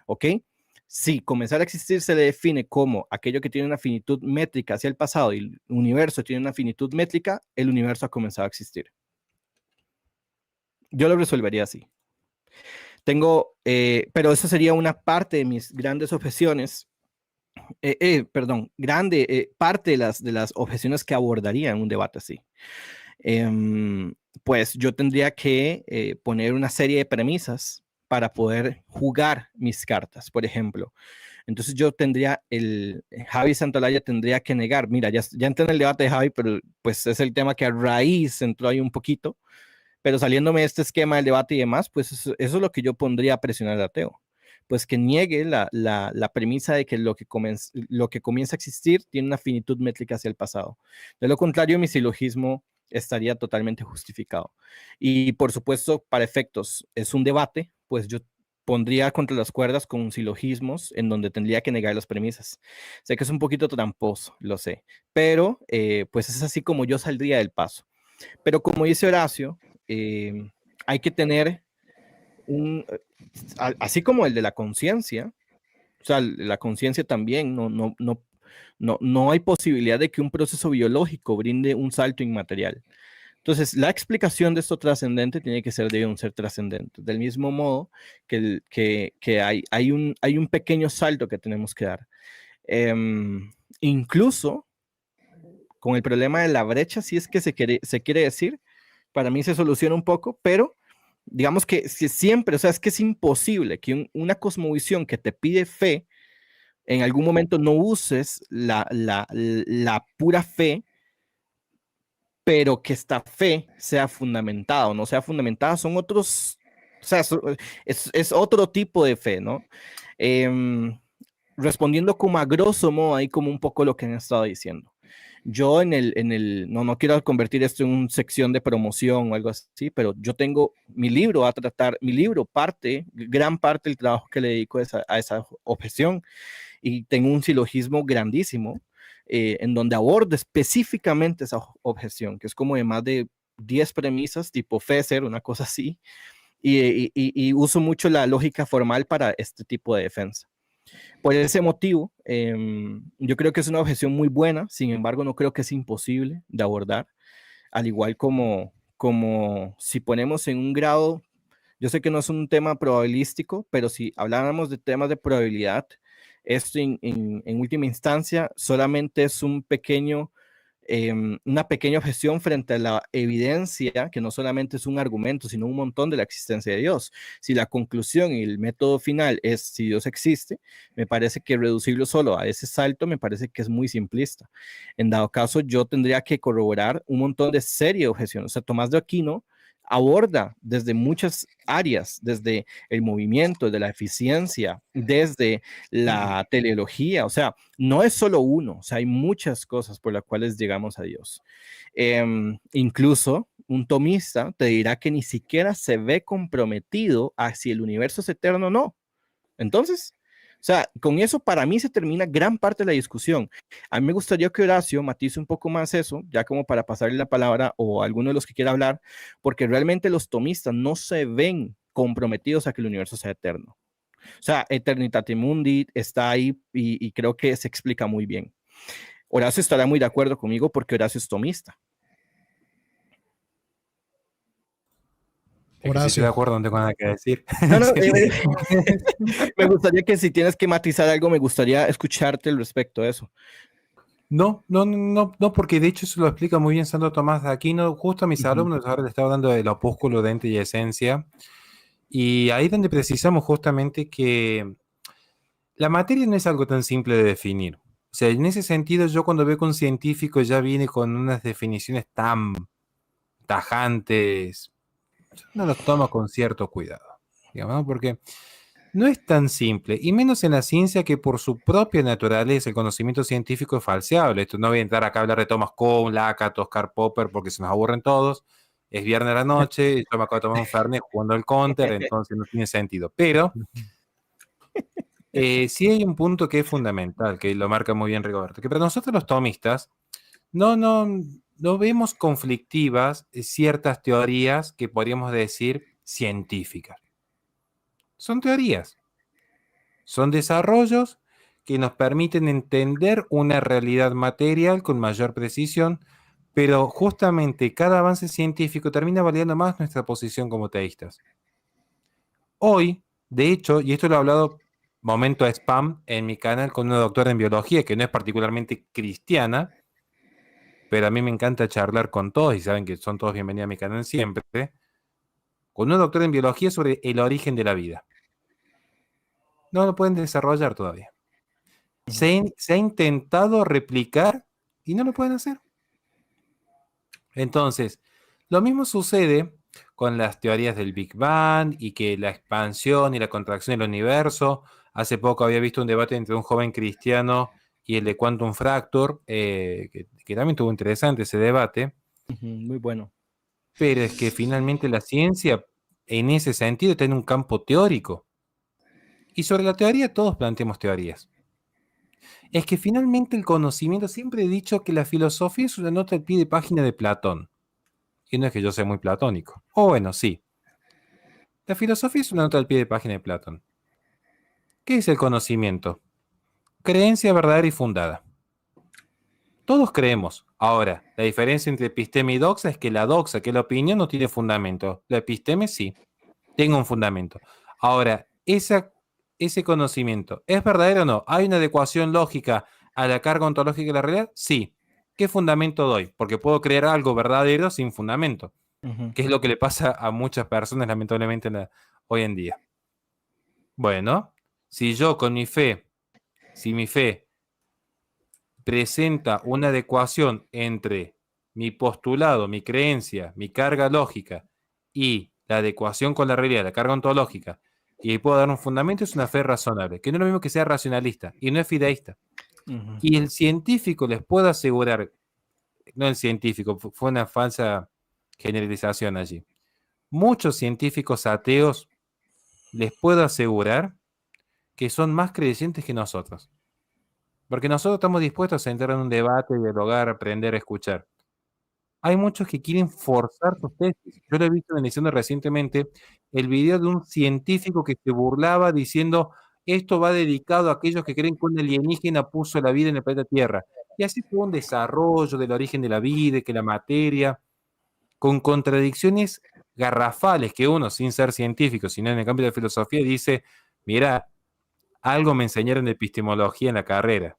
¿ok? Si comenzar a existir se le define como aquello que tiene una finitud métrica hacia el pasado y el universo tiene una finitud métrica, el universo ha comenzado a existir. Yo lo resolvería así. Pero esa sería una parte de mis grandes objeciones. Parte de las objeciones que abordaría en un debate así. Pues yo tendría que poner una serie de premisas para poder jugar mis cartas, por ejemplo. Entonces yo tendría, Javi Santolaya tendría que negar, mira, ya entré en el debate de Javi, pero pues es el tema que a raíz entró ahí un poquito, pero saliéndome de este esquema del debate y demás, pues eso es lo que yo pondría a presionar al ateo. Pues que niegue la premisa de que lo que comienza a existir tiene una finitud métrica hacia el pasado. De lo contrario, mi silogismo estaría totalmente justificado. Y por supuesto, para efectos, es un debate, pues yo pondría contra las cuerdas con silogismos en donde tendría que negar las premisas. Sé que es un poquito tramposo, lo sé, pero pues es así como yo saldría del paso. Pero como dice Horacio, hay que tener así como el de la conciencia, o sea, la conciencia también, no hay posibilidad de que un proceso biológico brinde un salto inmaterial. Entonces, la explicación de esto trascendente tiene que ser de un ser trascendente. Del mismo modo que hay un pequeño salto que tenemos que dar. Incluso con el problema de la brecha, si es que se quiere decir, para mí se soluciona un poco, pero digamos que siempre, o sea, es que es imposible que una cosmovisión que te pide fe, en algún momento no uses la pura fe, pero que esta fe sea fundamentada o no sea fundamentada, son otros, o sea, es otro tipo de fe, ¿no? Respondiendo como a grosso modo, ahí como un poco lo que han estado diciendo. Yo no quiero convertir esto en una sección de promoción o algo así, pero yo tengo mi libro a tratar, gran parte del trabajo que le dedico a esa objeción, y tengo un silogismo grandísimo en donde abordo específicamente esa objeción, que es como de más de 10 premisas, tipo Fesser, una cosa así, y uso mucho la lógica formal para este tipo de defensa. Por ese motivo, yo creo que es una objeción muy buena, sin embargo, no creo que es imposible de abordar, al igual como si ponemos en un grado, yo sé que no es un tema probabilístico, pero si habláramos de temas de probabilidad, esto en última instancia solamente es una pequeña objeción frente a la evidencia, que no solamente es un argumento, sino un montón de la existencia de Dios. Si la conclusión y el método final es si Dios existe, me parece que reducirlo solo a ese salto me parece que es muy simplista. En dado caso, yo tendría que corroborar un montón de serie objeciones. O sea, Tomás de Aquino aborda desde muchas áreas, desde el movimiento, de la eficiencia, desde la teleología, o sea, no es solo uno, o sea, hay muchas cosas por las cuales llegamos a Dios. Incluso un tomista te dirá que ni siquiera se ve comprometido a si el universo es eterno o no. Entonces, o sea, con eso para mí se termina gran parte de la discusión. A mí me gustaría que Horacio matice un poco más eso, ya como para pasarle la palabra o a alguno de los que quiera hablar, porque realmente los tomistas no se ven comprometidos a que el universo sea eterno. O sea, Eternitatis Mundi está ahí y creo que se explica muy bien. Horacio estará muy de acuerdo conmigo porque Horacio es tomista. Es que si estoy de acuerdo, no tengo nada que decir. No, no, me gustaría que si tienes que matizar algo, me gustaría escucharte al respecto de eso. No, porque de hecho eso lo explica muy bien Santo Tomás de Aquino. Justo a mis alumnos ahora les estaba dando el opúsculo de ente y esencia. Y ahí donde precisamos justamente que la materia no es algo tan simple de definir. O sea, en ese sentido, yo cuando veo que un científico ya viene con unas definiciones tan tajantes, no los tomo con cierto cuidado, digamos, ¿no? Porque no es tan simple, y menos en la ciencia que por su propia naturaleza el conocimiento científico es falseable. Esto no voy a entrar acá a hablar de Thomas Kuhn, Lakatos, Karl Popper, porque se nos aburren todos. Es viernes a la noche, yo me acabo de tomar un Fernet jugando al Counter, entonces no tiene sentido. Pero sí hay un punto que es fundamental, que lo marca muy bien Rigoberto, que para nosotros los tomistas no vemos conflictivas ciertas teorías que podríamos decir científicas. Son teorías, son desarrollos que nos permiten entender una realidad material con mayor precisión, pero justamente cada avance científico termina validando más nuestra posición como teístas. Hoy, de hecho, y esto lo he hablado momento spam en mi canal con una doctora en biología que no es particularmente cristiana, pero a mí me encanta charlar con todos y saben que son todos bienvenidos a mi canal siempre, con una doctora en biología sobre el origen de la vida. No lo pueden desarrollar todavía. Se ha intentado replicar y no lo pueden hacer. Entonces, lo mismo sucede con las teorías del Big Bang y que la expansión y la contracción del universo. Hace poco había visto un debate entre un joven cristiano y el de Quantum Fracture, que también estuvo interesante ese debate. Muy bueno. Pero es que finalmente la ciencia, en ese sentido, tiene un campo teórico. Y sobre la teoría todos planteamos teorías. Es que finalmente el conocimiento, siempre he dicho que la filosofía es una nota al pie de página de Platón. Y no es que yo sea muy platónico. O bueno, sí. La filosofía es una nota al pie de página de Platón. ¿Qué es el conocimiento? Creencia verdadera y fundada. Todos creemos. Ahora, la diferencia entre episteme y doxa es que la doxa, que es la opinión, no tiene fundamento. La episteme sí, tiene un fundamento. Ahora, ese conocimiento, ¿es verdadero o no? ¿Hay una adecuación lógica a la carga ontológica de la realidad? Sí. ¿Qué fundamento doy? Porque puedo creer algo verdadero sin fundamento, que es lo que le pasa a muchas personas, lamentablemente, hoy en día. Bueno, si yo con mi fe, si mi fe presenta una adecuación entre mi postulado, mi creencia, mi carga lógica y la adecuación con la realidad, la carga ontológica, y puedo dar un fundamento, es una fe razonable, que no es lo mismo que sea racionalista y no es fideísta. Y el científico les puedo asegurar, no el científico, fue una falsa generalización allí. Muchos científicos ateos les puedo asegurar que son más creyentes que nosotros. Porque nosotros estamos dispuestos a entrar en un debate, dialogar, aprender, escuchar. Hay muchos que quieren forzar sus tesis. Yo lo he visto analizando recientemente el video de un científico que se burlaba diciendo esto va dedicado a aquellos que creen que un alienígena puso la vida en el planeta Tierra. Y así fue un desarrollo del origen de la vida, que la materia, con contradicciones garrafales que uno, sin ser científico, sino en el cambio de filosofía, dice, mira, algo me enseñaron de epistemología en la carrera.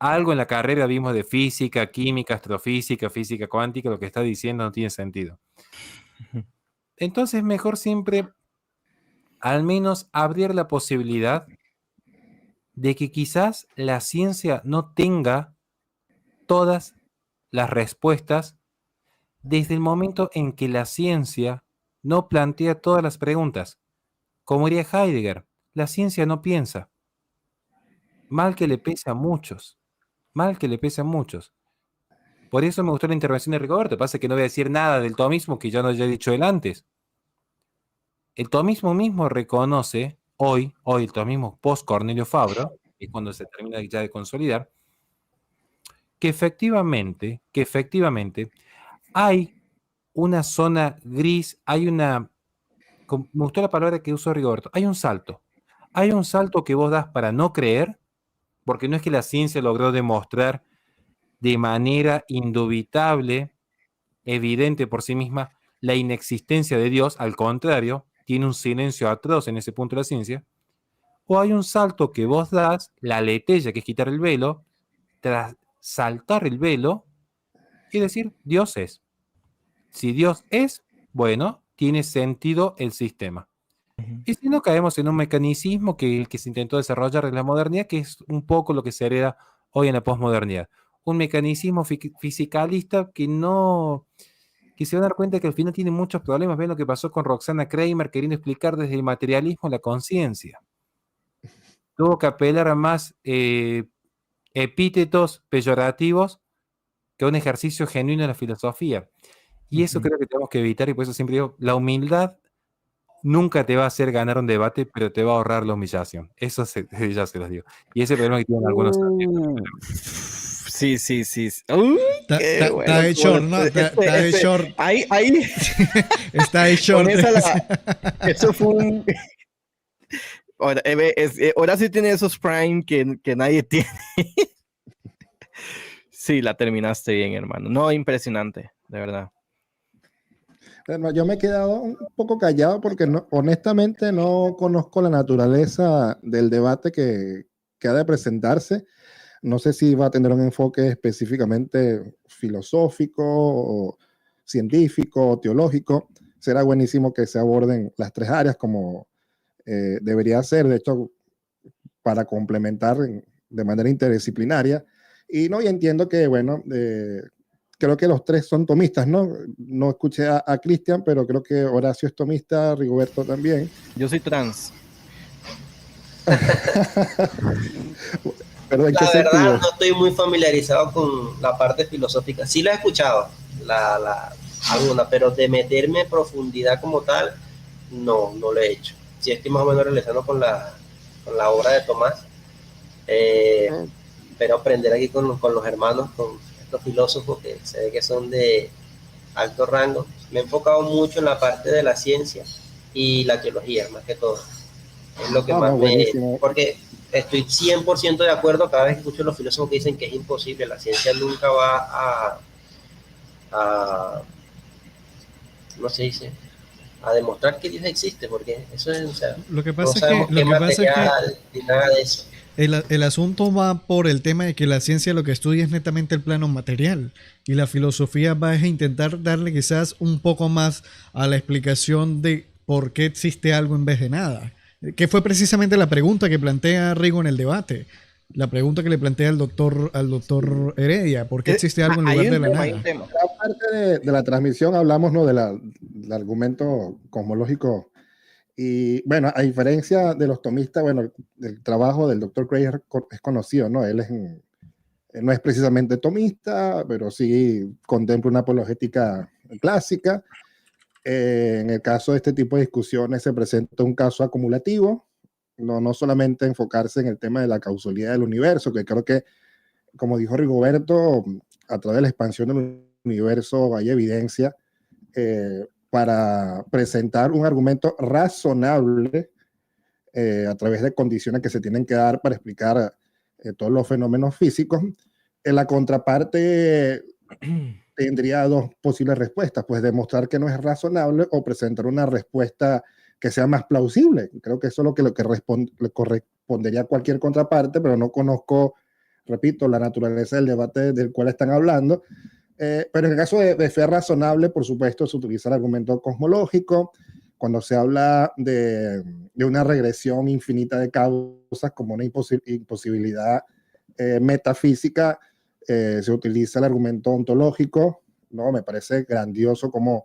Algo en la carrera vimos de física, química, astrofísica, física cuántica, lo que está diciendo no tiene sentido. Entonces, mejor siempre, al menos, abrir la posibilidad de que quizás la ciencia no tenga todas las respuestas desde el momento en que la ciencia no plantea todas las preguntas. Como diría Heidegger, la ciencia no piensa. Mal que le pese a muchos. Mal que le pese a muchos. Por eso me gustó la intervención de Rigoberto. Pasa que no voy a decir nada del tomismo que ya no haya dicho él antes. El tomismo mismo reconoce, hoy el tomismo post Cornelio Fabro, que es cuando se termina ya de consolidar, que efectivamente hay una zona gris, me gustó la palabra que usó Rigoberto, hay un salto. Hay un salto que vos das para no creer, porque no es que la ciencia logró demostrar de manera indubitable, evidente por sí misma, la inexistencia de Dios, al contrario, tiene un silencio atroz en ese punto de la ciencia, o hay un salto que vos das, la aletheia, que es quitar el velo, tras saltar el velo y decir, Dios es. Si Dios es, bueno, tiene sentido el sistema. Y si no, caemos en un mecanicismo que se intentó desarrollar en la modernidad, que es un poco lo que se hereda hoy en la posmodernidad. Un mecanismo fisicalista que se van a dar cuenta que al final tiene muchos problemas. Ven lo que pasó con Roxana Kramer queriendo explicar desde el materialismo la conciencia. Tuvo que apelar a más epítetos peyorativos que a un ejercicio genuino de la filosofía. Y eso creo que tenemos que evitar, y por eso siempre digo, la humildad nunca te va a hacer ganar un debate, pero te va a ahorrar la humillación. Eso ya se los digo. Y ese problema que tienen algunos. Sí. Qué bueno. Está de short, ¿no? Está de short. Ahí. Está de short. Eso fue un... Ahora sí tiene esos prime que nadie tiene. Sí, la terminaste bien, hermano. No, impresionante, de verdad. Bueno, yo me he quedado un poco callado porque honestamente no conozco la naturaleza del debate que ha de presentarse. No sé si va a tener un enfoque específicamente filosófico o científico o teológico. Será buenísimo que se aborden las tres áreas como debería ser, de hecho, para complementar de manera interdisciplinaria. Y entiendo que, bueno, creo que los tres son tomistas, ¿no? No escuché a Cristian, pero creo que Horacio es tomista, Rigoberto también. Yo soy trans. ¿Pero en qué La sentido? verdad, no estoy muy familiarizado con la parte filosófica. Sí la he escuchado, alguna, pero de meterme en profundidad como tal, no lo he hecho. Sí estoy más o menos realizando con la obra de Tomás, pero aprender aquí con los hermanos, con estos filósofos que se ve que son de alto rango. Me he enfocado mucho en la parte de la ciencia y la teología, más que todo. Es lo que más buenísimo. Porque estoy 100% de acuerdo cada vez que escucho a los filósofos que dicen que es imposible, la ciencia nunca va ¿cómo se dice? A demostrar que Dios existe, porque eso es, o sea, Lo que pasa no sabemos qué material ni nada de eso. El asunto va por el tema de que la ciencia lo que estudia es netamente el plano material y la filosofía va a intentar darle quizás un poco más a la explicación de por qué existe algo en vez de nada, que fue precisamente la pregunta que plantea Rigo en el debate, la pregunta que le plantea al doctor Heredia, ¿por qué existe algo en lugar de la nada? La parte de la transmisión hablamos, ¿no?, del argumento cosmológico. Y bueno, a diferencia de los tomistas, bueno, el trabajo del doctor Kramer es conocido, ¿no? Él no es precisamente tomista, pero sí contempla una apologética clásica. En el caso de este tipo de discusiones se presenta un caso acumulativo, no solamente enfocarse en el tema de la causalidad del universo, que creo que, como dijo Rigoberto, a través de la expansión del universo hay evidencia para presentar un argumento razonable a través de condiciones que se tienen que dar para explicar todos los fenómenos físicos. En la contraparte tendría dos posibles respuestas, pues demostrar que no es razonable o presentar una respuesta que sea más plausible. Creo que eso es lo que le correspondería a cualquier contraparte, pero no conozco, repito, la naturaleza del debate del cual están hablando. Pero en el caso de fe razonable, por supuesto, se utiliza el argumento cosmológico. Cuando se habla de una regresión infinita de causas como una imposibilidad metafísica, se utiliza el argumento ontológico, ¿no? Me parece grandioso como,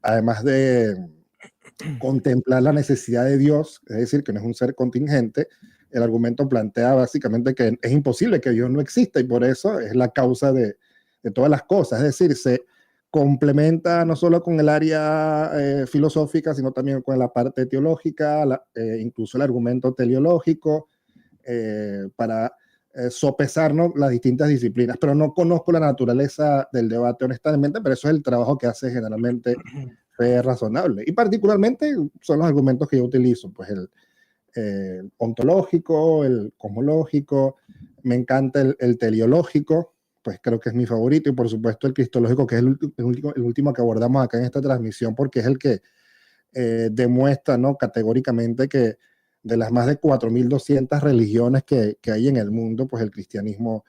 además de contemplar la necesidad de Dios, es decir, que no es un ser contingente, el argumento plantea básicamente que es imposible que Dios no exista y por eso es la causa de todas las cosas. Es decir, se complementa no solo con el área filosófica, sino también con la parte teológica, incluso el argumento teleológico, para sopesar, ¿no?, las distintas disciplinas. Pero no conozco la naturaleza del debate, honestamente, pero eso es el trabajo que hace generalmente Fe Razonable. Y particularmente son los argumentos que yo utilizo, pues el ontológico, el cosmológico, me encanta el teleológico, pues creo que es mi favorito, y por supuesto el cristológico, que es el último que abordamos acá en esta transmisión, porque es el que demuestra, ¿no?, categóricamente que de las más de 4.200 religiones que hay en el mundo, pues el cristianismo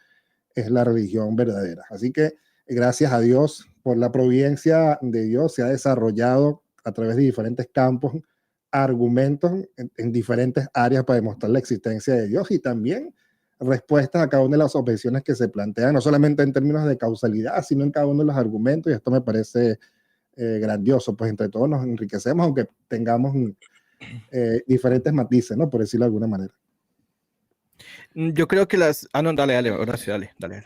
es la religión verdadera. Así que gracias a Dios, por la providencia de Dios, se ha desarrollado a través de diferentes campos argumentos en diferentes áreas para demostrar la existencia de Dios, y también respuestas a cada una de las objeciones que se plantean, no solamente en términos de causalidad, sino en cada uno de los argumentos, y esto me parece grandioso. Pues entre todos nos enriquecemos, aunque tengamos diferentes matices, ¿no?, por decirlo de alguna manera. Yo creo que las... Ah, no, dale, ahora sí, dale.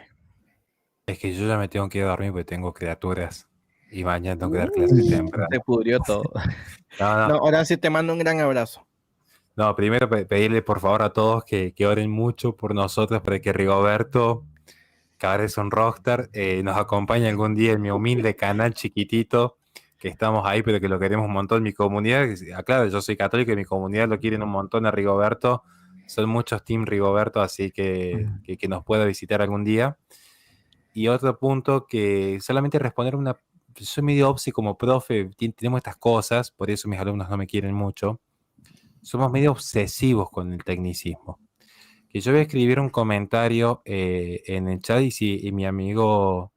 Es que yo ya me tengo que ir a dormir porque tengo criaturas y mañana tengo que dar clases temprano. Se pudrió todo. No, No, ahora sí te mando un gran abrazo. No, primero pedirle por favor a todos que oren mucho por nosotros para que Rigoberto, que ahora es un rockstar, nos acompañe algún día en mi humilde canal chiquitito, que estamos ahí, pero que lo queremos un montón. Mi comunidad, claro, yo soy católico y mi comunidad lo quieren un montón a Rigoberto. Son muchos Team Rigoberto, así que nos pueda visitar algún día. Y otro punto que solamente responder una... Soy medio obsi como profe, tenemos estas cosas, por eso mis alumnos no me quieren mucho. Somos medio obsesivos con el tecnicismo. Que yo voy a escribir un comentario en el chat, y si mi amigo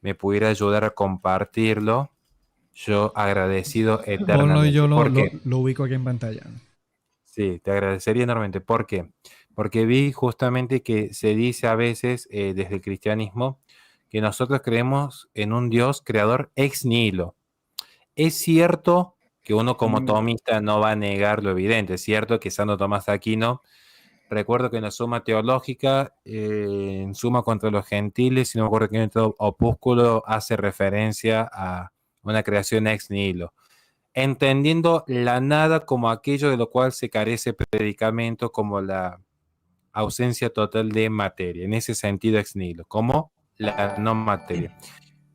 me pudiera ayudar a compartirlo, yo agradecido eternamente. Ponlo y yo ¿Por qué? lo ubico aquí en pantalla. Sí, te agradecería enormemente. ¿Por qué? Porque vi justamente que se dice a veces desde el cristianismo que nosotros creemos en un Dios creador ex nihilo. Es cierto que uno como tomista no va a negar lo evidente. Es cierto que Santo Tomás de Aquino, recuerdo que en la Suma Teológica, en Suma contra los Gentiles, si no me acuerdo que en otro opúsculo hace referencia a una creación ex nihilo, entendiendo la nada como aquello de lo cual se carece predicamento, como la ausencia total de materia, en ese sentido ex nihilo, como la no materia.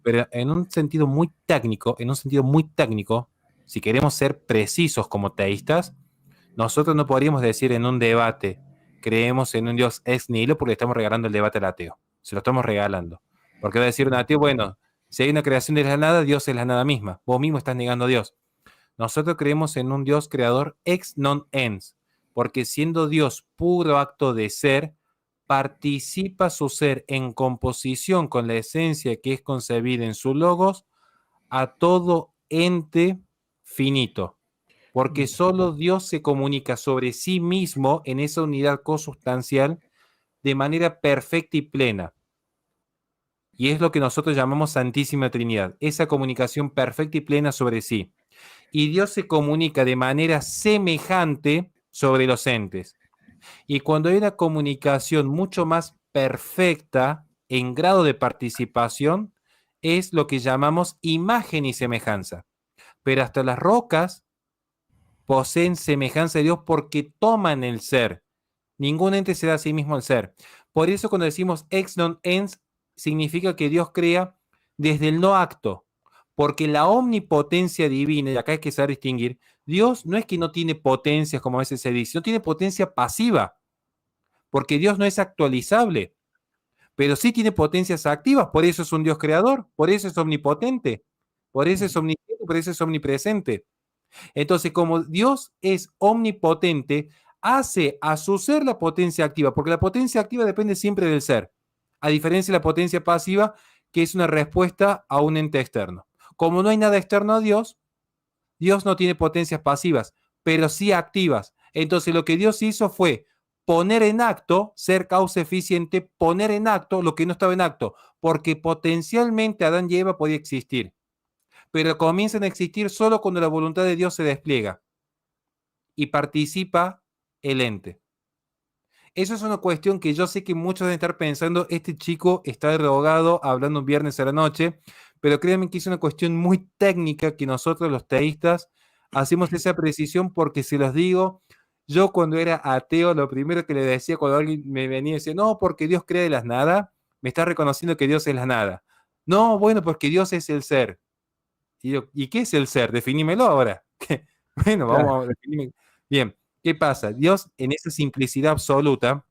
Pero en un sentido muy técnico, si queremos ser precisos como teístas, nosotros no podríamos decir en un debate, creemos en un Dios ex nihilo, porque le estamos regalando el debate al ateo. Se lo estamos regalando. Porque va a decir un ateo, bueno, si hay una creación de la nada, Dios es la nada misma. Vos mismo estás negando a Dios. Nosotros creemos en un Dios creador ex non ens, porque siendo Dios puro acto de ser, participa su ser en composición con la esencia que es concebida en su logos a todo ente finito, porque solo Dios se comunica sobre sí mismo en esa unidad consustancial de manera perfecta y plena. Y es lo que nosotros llamamos Santísima Trinidad, esa comunicación perfecta y plena sobre sí. Y Dios se comunica de manera semejante sobre los entes. Y cuando hay una comunicación mucho más perfecta en grado de participación, es lo que llamamos imagen y semejanza. Pero hasta las rocas poseen semejanza de Dios porque toman el ser. Ningún ente se da a sí mismo el ser. Por eso cuando decimos ex non ens, significa que Dios crea desde el no acto. Porque la omnipotencia divina, y acá hay que saber distinguir, Dios no es que no tiene potencias, como a veces se dice, no tiene potencia pasiva, porque Dios no es actualizable, pero sí tiene potencias activas, por eso es un Dios creador, por eso es omnipotente, por eso es omnisciente, por eso es omnipresente. Entonces, como Dios es omnipotente, hace a su ser la potencia activa, porque la potencia activa depende siempre del ser, a diferencia de la potencia pasiva, que es una respuesta a un ente externo. Como no hay nada externo a Dios, Dios no tiene potencias pasivas, pero sí activas. Entonces lo que Dios hizo fue poner en acto, ser causa eficiente, poner en acto lo que no estaba en acto, porque potencialmente Adán y Eva podía existir, pero comienzan a existir solo cuando la voluntad de Dios se despliega y participa el ente. Eso es una cuestión que yo sé que muchos deben estar pensando, este chico está drogado hablando un viernes a la noche, pero créanme que es una cuestión muy técnica que nosotros los teístas hacemos esa precisión porque se los digo, yo cuando era ateo, lo primero que le decía cuando alguien me venía y decía, no, porque Dios crea de las nada, me está reconociendo que Dios es la nada. No, bueno, porque Dios es el ser. Y yo, ¿y qué es el ser? Definímelo ahora. Bueno, vamos a definir. Bien. ¿Qué pasa? Dios, en esa simplicidad absoluta,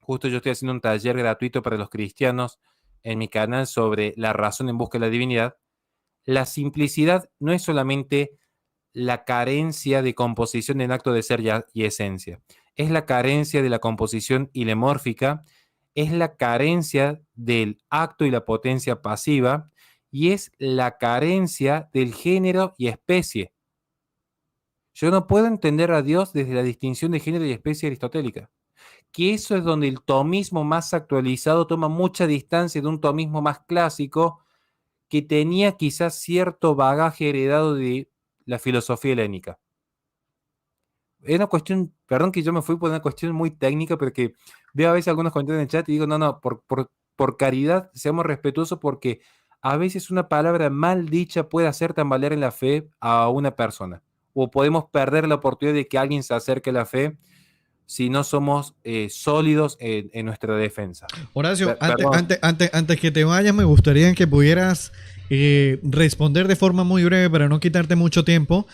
justo yo estoy haciendo un taller gratuito para los cristianos en mi canal sobre la razón en busca de la divinidad, la simplicidad no es solamente la carencia de composición en acto de ser y esencia, es la carencia de la composición ilemórfica, es la carencia del acto y la potencia pasiva, y es la carencia del género y especie. Yo no puedo entender a Dios desde la distinción de género y especie aristotélica, que eso es donde el tomismo más actualizado toma mucha distancia de un tomismo más clásico que tenía quizás cierto bagaje heredado de la filosofía helénica. Es una cuestión, perdón que yo me fui por una cuestión muy técnica, pero que veo a veces algunos comentarios en el chat y digo, no, por caridad, seamos respetuosos, porque a veces una palabra mal dicha puede hacer tambalear en la fe a una persona. O podemos perder la oportunidad de que alguien se acerque a la fe si no somos sólidos en nuestra defensa. Horacio, Perdón. antes que te vayas, me gustaría que pudieras responder de forma muy breve para no quitarte mucho tiempo.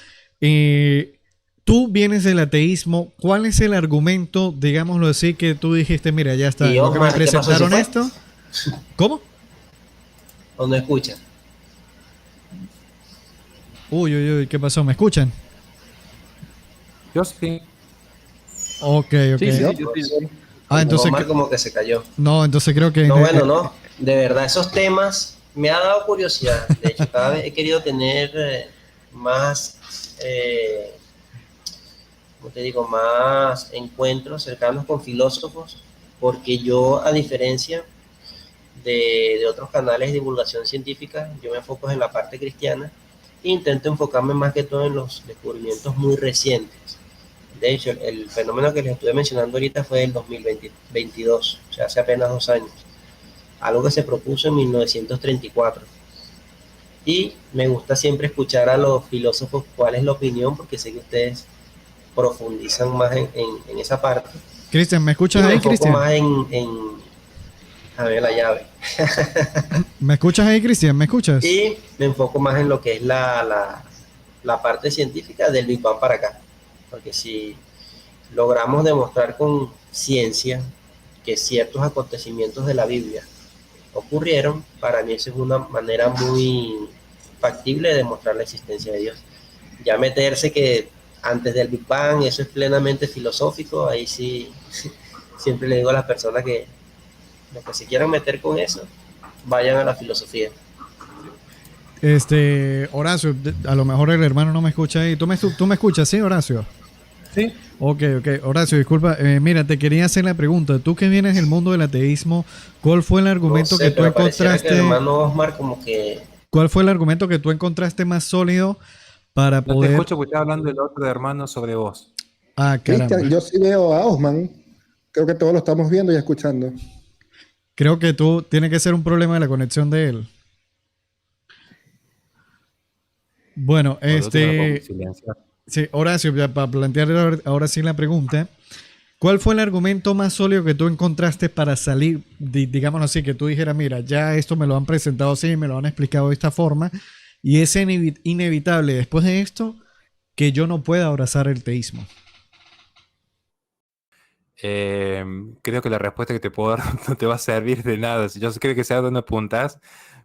Tú vienes del ateísmo. ¿Cuál es el argumento, digámoslo así, que tú dijiste, mira, ya está, Y lo que me Osmar, ¿qué pasó? presentaron ¿Se fue? esto? ¿Cómo? ¿O no escucha? Uy, ¿qué pasó? ¿Me escuchan? Yo sí. Ok. Sí, ¿Yo? sí. Entonces, Omar como que se cayó. no, entonces creo que... No, bueno, no. De verdad, esos temas me ha dado curiosidad. De hecho, cada vez he querido tener más, ¿cómo te digo? Más encuentros cercanos con filósofos, porque yo, a diferencia de otros canales de divulgación científica, yo me enfoco en la parte cristiana e intento enfocarme más que todo en los descubrimientos muy recientes. De hecho, el fenómeno que les estuve mencionando ahorita fue del 2022, o sea, hace apenas 2 años. Algo que se propuso en 1934. Y me gusta siempre escuchar a los filósofos cuál es la opinión, porque sé que ustedes profundizan más en esa parte. Cristian, ¿me Y escuchas me ahí, enfoco Cristian? más a ver la llave. ¿Me escuchas ahí, Cristian? ¿Me escuchas? Y me enfoco más en lo que es la parte científica del Big Bang para acá. Porque si logramos demostrar con ciencia que ciertos acontecimientos de la Biblia ocurrieron, para mí eso es una manera muy factible de demostrar la existencia de Dios. Ya meterse que antes del Big Bang, eso es plenamente filosófico, ahí sí siempre le digo a las personas que los que se quieran meter con eso, vayan a la filosofía. Horacio, a lo mejor el hermano no me escucha ahí. ¿Tú me escuchas, sí, Horacio? Sí. Ok. Horacio, disculpa. Mira, te quería hacer la pregunta. Tú que vienes del mundo del ateísmo, ¿cuál fue el argumento No sé, que tú pero pareciera que el encontraste? hermano Osmar como que... ¿Cuál fue el argumento que tú encontraste más sólido para No te poder... escucho porque estás hablando del otro hermano sobre vos. Cristian, Caramba. yo sí veo a Osman. Creo que todos lo estamos viendo y escuchando. Creo que tú tiene que ser un problema de la conexión de él. Bueno, O lo tengo que pongo silenciar. sí, Horacio, ya para plantear ahora sí la pregunta. ¿Cuál fue el argumento más sólido que tú encontraste para salir, digámoslo así, que tú dijeras, mira, ya esto me lo han presentado así, me lo han explicado de esta forma, y es inevitable después de esto que yo no pueda abrazar el teísmo? Creo que la respuesta que te puedo dar no te va a servir de nada. Yo creo que sea donde apuntas,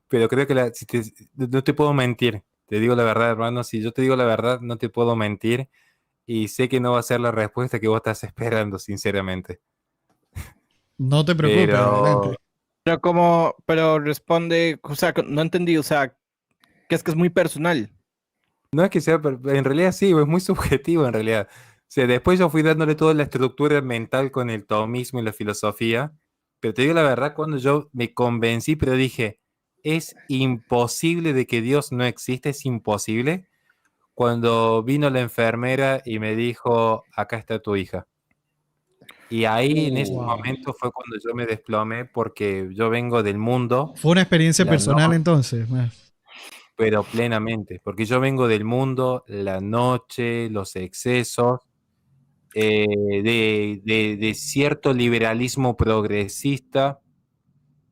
pero creo que no te puedo mentir. Te digo la verdad, hermano. Si yo te digo la verdad, no te puedo mentir. Y sé que no va a ser la respuesta que vos estás esperando, sinceramente. No te preocupes, adelante. Pero responde, o sea, no entendí, o sea, que es muy personal. No es que sea, en realidad sí, es muy subjetivo en realidad. O sea, después yo fui dándole toda la estructura mental con el tomismo y la filosofía, pero te digo la verdad, cuando yo me convencí, pero dije, es imposible de que Dios no existe, es imposible. Cuando vino la enfermera y me dijo, acá está tu hija. Y ahí en ese Wow. momento fue cuando yo me desplomé porque yo vengo del mundo, Fue una experiencia la personal no- entonces. pero plenamente, porque yo vengo del mundo, la noche, los excesos, de cierto liberalismo progresista,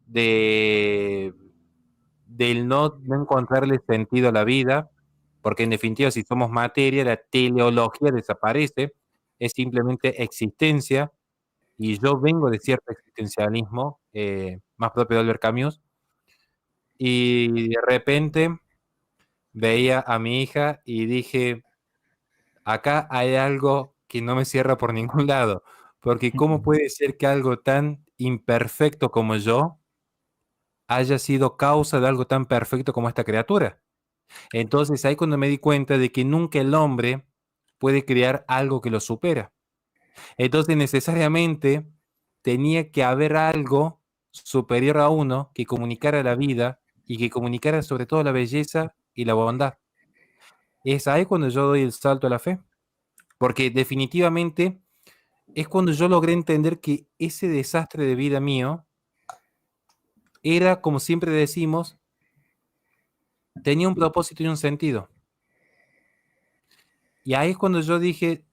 de, del no encontrarle sentido a la vida, porque en definitiva si somos materia, la teleología desaparece, es simplemente existencia, y yo vengo de cierto existencialismo, más propio de Albert Camus, y de repente veía a mi hija y dije, acá hay algo que no me cierra por ningún lado, porque ¿cómo puede ser que algo tan imperfecto como yo haya sido causa de algo tan perfecto como esta criatura? Entonces ahí cuando me di cuenta de que nunca el hombre puede crear algo que lo supera. Entonces necesariamente tenía que haber algo superior a uno que comunicara la vida y que comunicara sobre todo la belleza y la bondad. Es ahí cuando yo doy el salto a la fe, porque definitivamente es cuando yo logré entender que ese desastre de vida mío era, como siempre decimos, tenía un propósito y un sentido. Y ahí es cuando yo dije,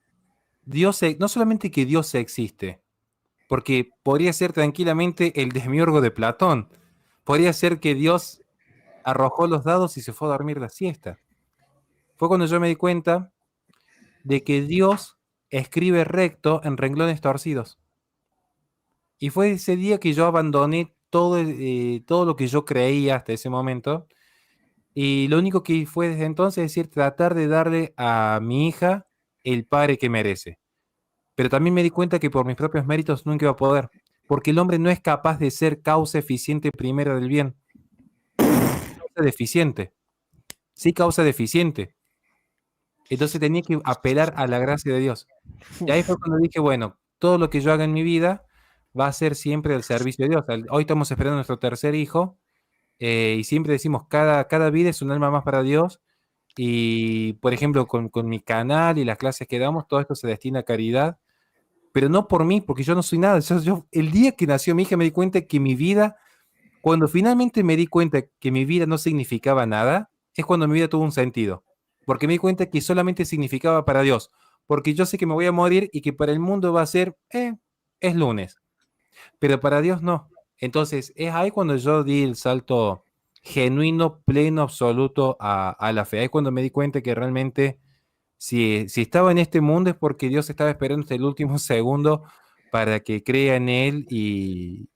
no solamente que Dios existe, porque podría ser tranquilamente el demiurgo de Platón, podría ser que Dios arrojó los dados y se fue a dormir la siesta. Fue cuando yo me di cuenta de que Dios escribe recto en renglones torcidos. Y fue ese día que yo abandoné todo lo que yo creía hasta ese momento. Y lo único que fue desde entonces es decir, tratar de darle a mi hija el padre que merece. Pero también me di cuenta que por mis propios méritos nunca iba a poder. Porque el hombre no es capaz de ser causa eficiente primera del bien. Causa deficiente. Sí, causa deficiente. Entonces tenía que apelar a la gracia de Dios. Y ahí fue cuando dije, bueno, todo lo que yo haga en mi vida va a ser siempre al servicio de Dios. Hoy estamos esperando a nuestro tercer hijo y siempre decimos, cada vida es un alma más para Dios. Y, por ejemplo, con mi canal y las clases que damos, todo esto se destina a caridad, pero no por mí, porque yo no soy nada. El día que nació mi hija me di cuenta que mi vida, cuando finalmente me di cuenta que mi vida no significaba nada, es cuando mi vida tuvo un sentido. Porque me di cuenta que solamente significaba para Dios. Porque yo sé que me voy a morir y que para el mundo va a ser, es lunes. Pero para Dios no. Entonces, es ahí cuando yo di el salto genuino, pleno, absoluto a la fe. Ahí es cuando me di cuenta que realmente, si estaba en este mundo es porque Dios estaba esperando hasta el último segundo para que crea en Él y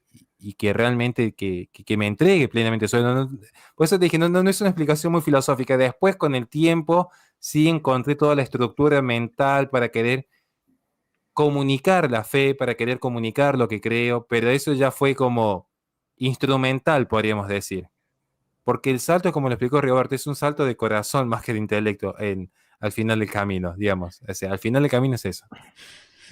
que realmente que me entregue plenamente. Por eso te dije, no es una explicación muy filosófica. Después, con el tiempo, sí encontré toda la estructura mental para querer comunicar la fe, para querer comunicar lo que creo, pero eso ya fue como instrumental, podríamos decir. Porque el salto, como lo explicó Rigoberto, es un salto de corazón más que de intelecto al final del camino, digamos. O sea, al final del camino es eso.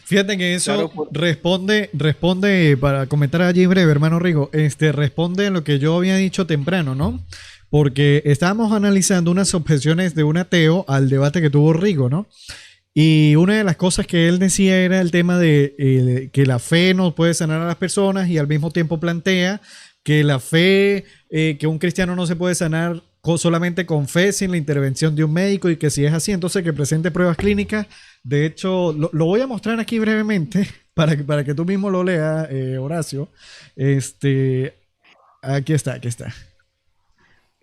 Fíjate que eso Claro, responde, para comentar allí breve, hermano Rigo, responde a lo que yo había dicho temprano, ¿no? Porque estábamos analizando unas objeciones de un ateo al debate que tuvo Rigo, ¿no? Y una de las cosas que él decía era el tema de que la fe no puede sanar a las personas y al mismo tiempo plantea que la fe, que un cristiano no se puede sanar solamente con fe sin la intervención de un médico y que si es así, entonces que presente pruebas clínicas. De hecho, lo voy a mostrar aquí brevemente para que tú mismo lo leas, Horacio. Aquí está, aquí está.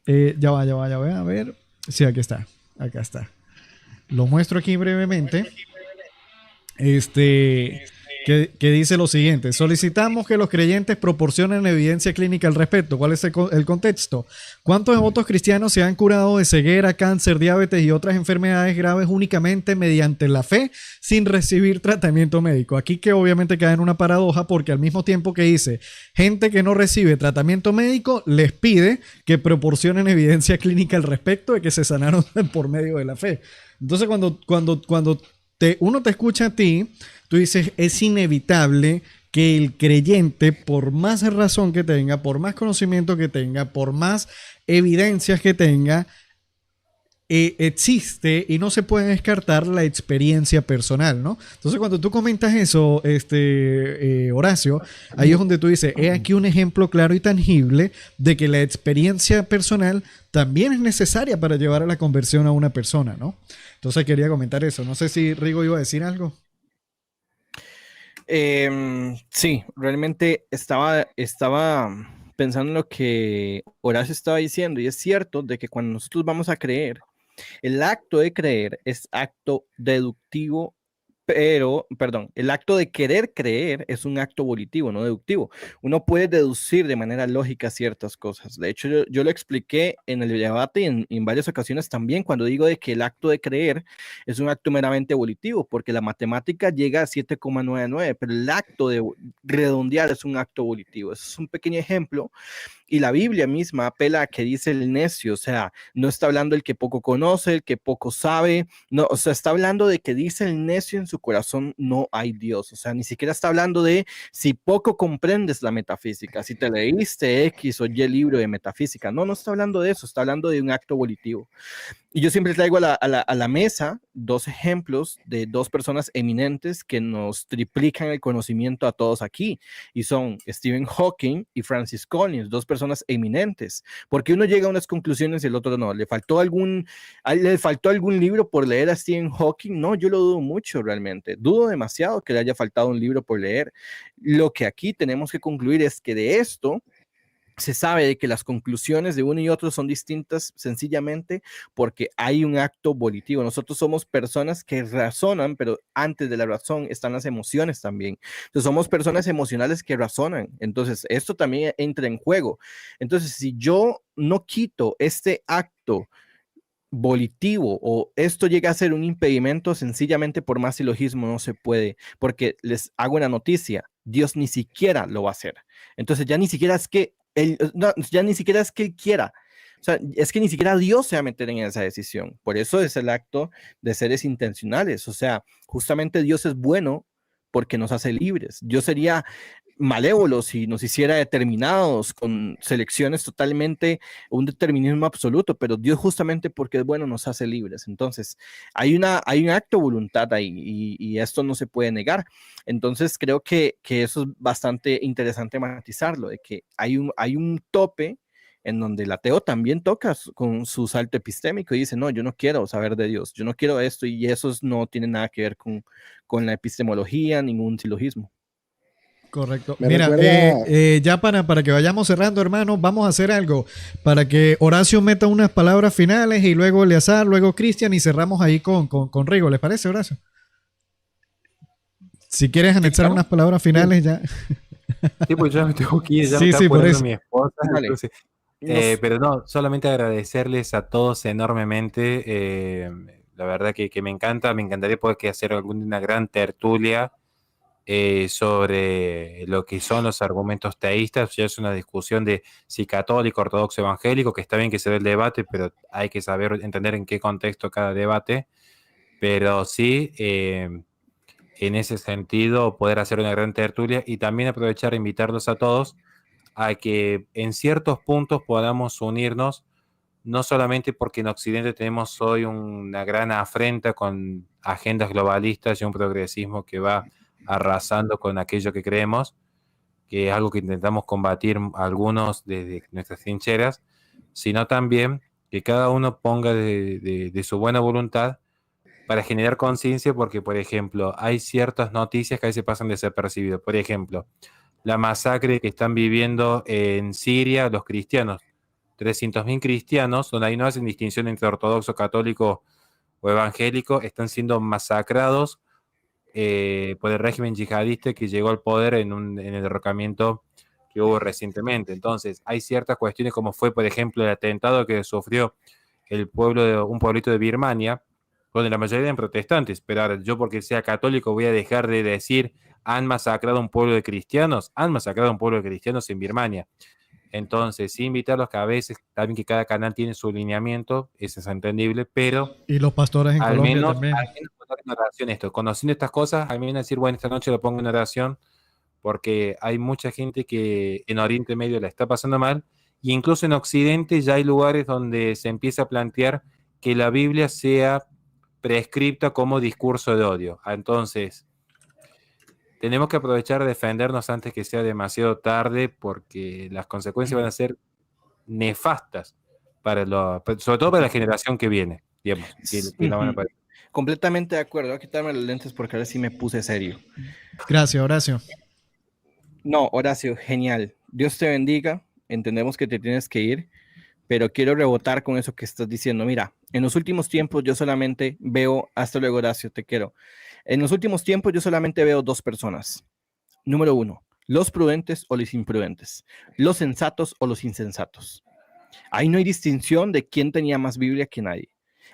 Ya va, a ver. Sí, aquí está, acá está. Lo muestro aquí brevemente. Que dice lo siguiente: solicitamos que los creyentes proporcionen evidencia clínica al respecto. ¿Cuál es el contexto? ¿Cuántos devotos cristianos se han curado de ceguera, cáncer, diabetes y otras enfermedades graves únicamente mediante la fe sin recibir tratamiento médico? Aquí que obviamente queda en una paradoja, porque al mismo tiempo que dice gente que no recibe tratamiento médico, les pide que proporcionen evidencia clínica al respecto de que se sanaron por medio de la fe. Entonces cuando uno te escucha a ti, tú dices, es inevitable que el creyente, por más razón que tenga, por más conocimiento que tenga, por más evidencias que tenga, existe y no se puede descartar la experiencia personal, ¿no? Entonces, cuando tú comentas eso, Horacio, ahí es donde tú dices, he aquí un ejemplo claro y tangible de que la experiencia personal también es necesaria para llevar a la conversión a una persona, ¿no? Entonces quería comentar eso. No sé si Rigo iba a decir algo. Sí, realmente estaba pensando en lo que Horacio estaba diciendo, y es cierto de que cuando nosotros vamos a creer, el acto de creer es acto deductivo Pero, perdón, el acto de querer creer es un acto volitivo, no deductivo. Uno puede deducir de manera lógica ciertas cosas. De hecho, yo lo expliqué en el debate y en varias ocasiones también cuando digo de que el acto de creer es un acto meramente volitivo, porque la matemática llega a 7,99, pero el acto de redondear es un acto volitivo. Ese es un pequeño ejemplo. Y la Biblia misma apela a que dice el necio, o sea, no está hablando el que poco conoce, el que poco sabe, no, o sea, está hablando de que dice el necio en su corazón no hay Dios, o sea, ni siquiera está hablando de si poco comprendes la metafísica, si te leíste X o Y libro de metafísica, no, no está hablando de eso, está hablando de un acto volitivo. Y yo siempre traigo a la mesa dos ejemplos de dos personas eminentes que nos triplican el conocimiento a todos aquí, y son Stephen Hawking y Francis Collins, dos personas eminentes, porque uno llega a unas conclusiones y el otro no. ¿Le faltó algún libro por leer a Stephen Hawking? No, yo lo dudo mucho realmente. Dudo demasiado que le haya faltado un libro por leer. Lo que aquí tenemos que concluir es que de esto se sabe de que las conclusiones de uno y otro son distintas sencillamente porque hay un acto volitivo. Nosotros somos personas que razonan, pero antes de la razón están las emociones también. Entonces somos personas emocionales que razonan. Entonces esto también entra en juego. Entonces si yo no quito este acto volitivo o esto llega a ser un impedimento, sencillamente por más silogismo no se puede, porque les hago una noticia, Dios ni siquiera lo va a hacer. Entonces ya ni siquiera es que él, no, ya ni siquiera es que él quiera. O sea, es que ni siquiera Dios se va a meter en esa decisión. Por eso es el acto de seres intencionales. O sea, justamente Dios es bueno porque nos hace libres. Dios sería malévolo si nos hiciera determinados con selecciones totalmente, un determinismo absoluto, pero Dios justamente porque es bueno nos hace libres. Entonces, hay un acto de voluntad ahí y esto no se puede negar. Entonces, creo que eso es bastante interesante matizarlo, de que hay un tope en donde el ateo también toca con su salto epistémico y dice, no, yo no quiero saber de Dios, yo no quiero esto, y eso no tiene nada que ver con la epistemología, ningún silogismo. Correcto. Me Mira, recuerda- ya para que vayamos cerrando, hermano, vamos a hacer algo para que Horacio meta unas palabras finales y luego Eleazar, luego Cristian y cerramos ahí con Rigo. ¿Les parece, Horacio? Si quieres anexar claro. unas palabras finales ya. Sí, pues ya me tengo que ir, ya me Sí, está sí, por apurando eso. mi esposa. Dale. Entonces, Nos- pero no, solamente agradecerles a todos enormemente. La verdad que me encanta, me encantaría poder hacer alguna gran tertulia sobre lo que son los argumentos teístas. Ya es una discusión de si católico, ortodoxo, evangélico, que está bien que se dé el debate, pero hay que saber entender en qué contexto cada debate. Pero sí, en ese sentido, poder hacer una gran tertulia y también aprovechar e invitarlos a todos a que en ciertos puntos podamos unirnos, no solamente porque en Occidente tenemos hoy una gran afrenta con agendas globalistas y un progresismo que va arrasando con aquello que creemos, que es algo que intentamos combatir algunos desde nuestras trincheras, sino también que cada uno ponga de su buena voluntad para generar conciencia, porque, por ejemplo, hay ciertas noticias que a veces pasan desapercibidas. Por ejemplo, la masacre que están viviendo en Siria los cristianos. 300.000 cristianos, donde ahí no hacen distinción entre ortodoxo, católico o evangélico, están siendo masacrados por el régimen yihadista que llegó al poder en el derrocamiento que hubo recientemente. Entonces, hay ciertas cuestiones como fue, por ejemplo, el atentado que sufrió un pueblito de Birmania, donde la mayoría eran protestantes, pero ahora yo porque sea católico voy a dejar de decir han masacrado a un pueblo de cristianos, han masacrado a un pueblo de cristianos en Birmania. Entonces, sí invitarlos que a veces, también que cada canal tiene su lineamiento, eso es entendible, pero Y los pastores en Colombia también. al menos poner en oración esto. Conociendo estas cosas, al menos decir, bueno, esta noche lo pongo en oración, porque hay mucha gente que en Oriente Medio la está pasando mal, y incluso en Occidente ya hay lugares donde se empieza a plantear que la Biblia sea prescripta como discurso de odio. Entonces, tenemos que aprovechar de defendernos antes que sea demasiado tarde, porque las consecuencias van a ser nefastas sobre todo para la generación que viene, digamos, que la van a pagar. Completamente de acuerdo. Voy a quitarme los lentes porque ahora sí me puse serio. Gracias, Horacio. No, Horacio, genial. Dios te bendiga. Entendemos que te tienes que ir, pero quiero rebotar con eso que estás diciendo. Mira, en los últimos tiempos yo solamente veo, hasta luego, Horacio, te quiero. En los últimos tiempos yo solamente veo dos personas. Número uno, los prudentes o los imprudentes, los sensatos o los insensatos. Ahí no hay distinción de quién tenía más Biblia que nadie.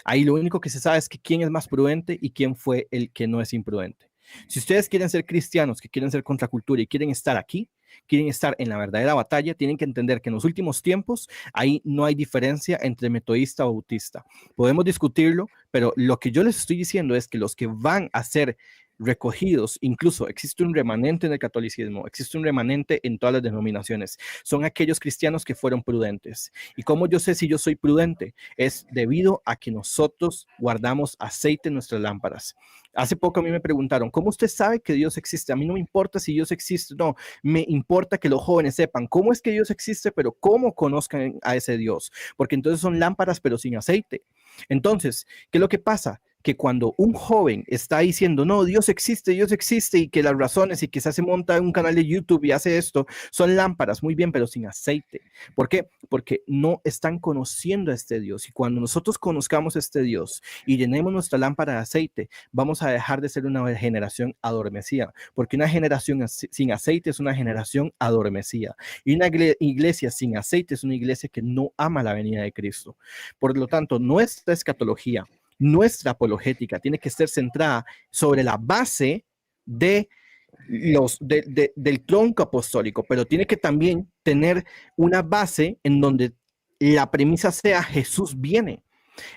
Ahí lo único que se sabe es que quién es más prudente y quién fue el que no es imprudente. Si ustedes quieren ser cristianos, que quieren ser contracultura y quieren estar aquí, quieren estar en la verdadera batalla, tienen que entender que en los últimos tiempos ahí no hay diferencia entre metodista o bautista. Podemos discutirlo, pero lo que yo les estoy diciendo es que los que van a ser recogidos, incluso existe un remanente en el catolicismo, existe un remanente en todas las denominaciones, son aquellos cristianos que fueron prudentes. ¿Y cómo yo sé si yo soy prudente? Es debido a que nosotros guardamos aceite en nuestras lámparas. Hace poco a mí me preguntaron, ¿cómo usted sabe que Dios existe? A mí no me importa si Dios existe, no, me importa que los jóvenes sepan cómo es que Dios existe, pero cómo conozcan a ese Dios, porque entonces son lámparas pero sin aceite. Entonces, ¿qué es lo que pasa? Que cuando un joven está diciendo, no, Dios existe y que las razones y que se monta un canal de YouTube y hace esto, son lámparas, muy bien, pero sin aceite. ¿Por qué? Porque no están conociendo a este Dios. Y cuando nosotros conozcamos a este Dios y llenemos nuestra lámpara de aceite, vamos a dejar de ser una generación adormecida, porque una generación sin aceite es una generación adormecida. Y una iglesia sin aceite es una iglesia que no ama la venida de Cristo. Por lo tanto, nuestra escatología, nuestra apologética tiene que ser centrada sobre la base del tronco apostólico, pero tiene que también tener una base en donde la premisa sea Jesús viene.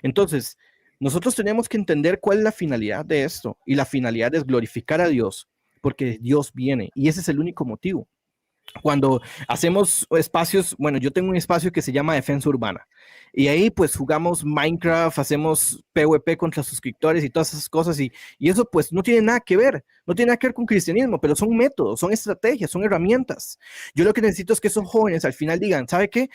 Entonces, nosotros tenemos que entender cuál es la finalidad de esto, y la finalidad es glorificar a Dios, porque Dios viene, y ese es el único motivo. Cuando hacemos espacios, bueno, yo tengo un espacio que se llama Defensa Urbana y ahí pues jugamos Minecraft, hacemos PvP contra suscriptores y todas esas cosas y eso pues no tiene nada que ver, no tiene nada que ver con cristianismo, pero son métodos, son estrategias, son herramientas. Yo lo que necesito es que esos jóvenes al final digan, ¿sabe qué?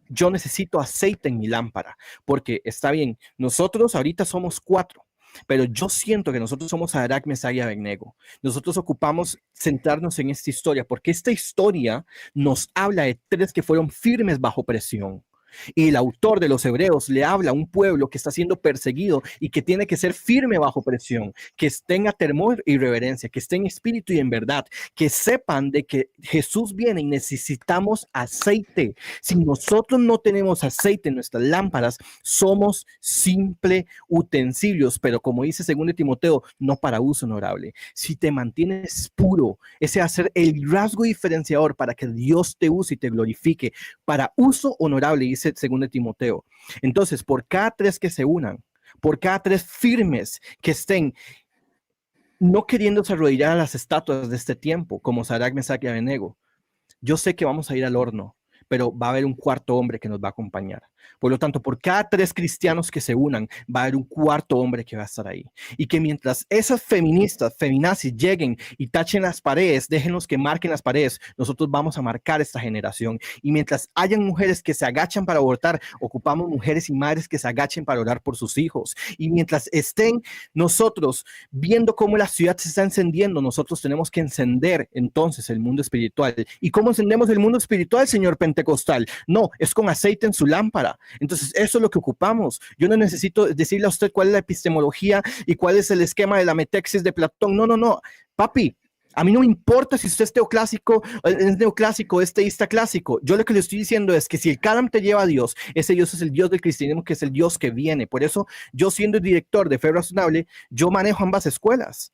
Yo necesito aceite en mi lámpara, porque está bien, nosotros ahorita somos 4. Pero yo siento que nosotros somos Sadrach, Mesach y Abednego. Nosotros ocupamos centrarnos en esta historia, porque esta historia nos habla de 3 que fueron firmes bajo presión. Y el autor de los Hebreos le habla a un pueblo que está siendo perseguido y que tiene que ser firme bajo presión, que tenga temor y reverencia, que esté en espíritu y en verdad, que sepan de que Jesús viene y necesitamos aceite. Si nosotros no tenemos aceite en nuestras lámparas, somos simple utensilios, pero como dice 2 Timoteo, no para uso honorable. Si te mantienes puro, ese va a ser el rasgo diferenciador para que Dios te use y te glorifique para uso honorable, dice 2 Timoteo. Entonces, por cada 3 que se unan, por cada 3 firmes que estén no queriéndose arrodillar a las estatuas de este tiempo, como Sadrach, Mesach y Abednego, yo sé que vamos a ir al horno, pero va a haber un 4º hombre que nos va a acompañar. Por lo tanto, por cada 3 cristianos que se unan, va a haber un 4º hombre que va a estar ahí. Y que mientras esas feministas, feminazis lleguen y tachen las paredes, déjenlos que marquen las paredes, nosotros vamos a marcar esta generación. Y mientras hayan mujeres que se agachan para abortar, ocupamos mujeres y madres que se agachen para orar por sus hijos. Y mientras estén nosotros viendo cómo la ciudad se está encendiendo, nosotros tenemos que encender entonces el mundo espiritual. ¿Y cómo encendemos el mundo espiritual, señor pentecostal? No, es con aceite en su lámpara. Entonces, eso es lo que ocupamos. Yo no necesito decirle a usted cuál es la epistemología y cuál es el esquema de la metexis de Platón. No, no, no. Papi, a mí no me importa si usted es teoclásico, es neoclásico, es teísta clásico. Yo lo que le estoy diciendo es que si el Kalam te lleva a Dios, ese Dios es el Dios del cristianismo, que es el Dios que viene. Por eso, yo siendo el director de Fe Razonable, yo manejo ambas escuelas.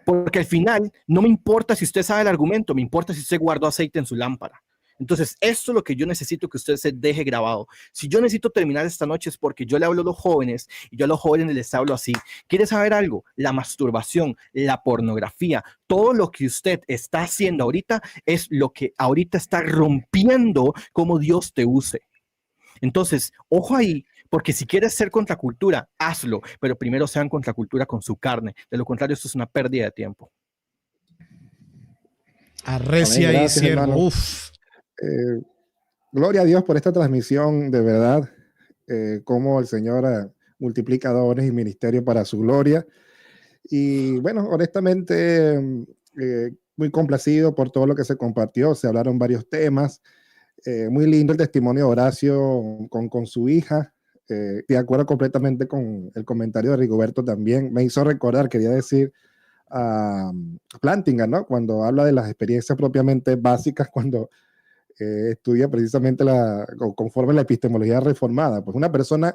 Porque al final, no me importa si usted sabe el argumento, me importa si usted guardó aceite en su lámpara. Entonces, esto es lo que yo necesito que usted se deje grabado. Si yo necesito terminar esta noche es porque yo le hablo a los jóvenes y yo a los jóvenes les hablo así. ¿Quiere saber algo? La masturbación, la pornografía, todo lo que usted está haciendo ahorita es lo que ahorita está rompiendo cómo Dios te use. Entonces, ojo ahí, porque si quieres ser contracultura, hazlo, pero primero sean contracultura con su carne. De lo contrario, esto es una pérdida de tiempo. Arrecia y siervo. Uf. Gloria a Dios por esta transmisión, de verdad, cómo el Señor multiplica dones y ministerio para su gloria. Y bueno, honestamente, muy complacido por todo lo que se compartió. Se hablaron varios temas. Muy lindo el testimonio de Horacio con su hija. De acuerdo completamente con el comentario de Rigoberto también. Me hizo recordar, quería decir, a Plantinga, ¿no? Cuando habla de las experiencias propiamente básicas, cuando estudia precisamente conforme la epistemología reformada. Pues una persona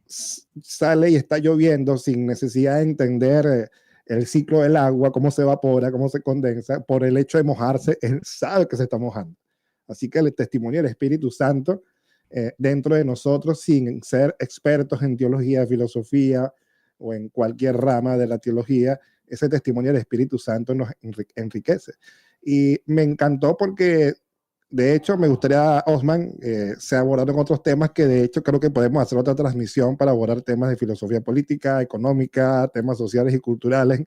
sale y está lloviendo sin necesidad de entender el ciclo del agua, cómo se evapora, cómo se condensa, por el hecho de mojarse, él sabe que se está mojando. Así que el testimonio del Espíritu Santo dentro de nosotros, sin ser expertos en teología, filosofía o en cualquier rama de la teología, ese testimonio del Espíritu Santo nos enriquece. Y me encantó porque, de hecho, me gustaría, Osman, se abordaron otros temas que de hecho creo que podemos hacer otra transmisión para abordar temas de filosofía política, económica, temas sociales y culturales.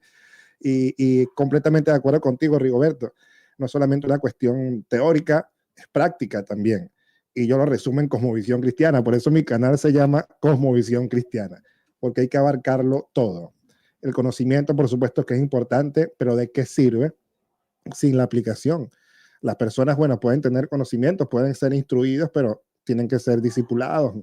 Y completamente de acuerdo contigo, Rigoberto. No solamente una cuestión teórica, es práctica también. Y yo lo resumo en Cosmovisión Cristiana. Por eso mi canal se llama Cosmovisión Cristiana, porque hay que abarcarlo todo. El conocimiento, por supuesto, que es importante, pero ¿de qué sirve sin la aplicación? Las personas, bueno, pueden tener conocimientos, pueden ser instruidos, pero tienen que ser discipulados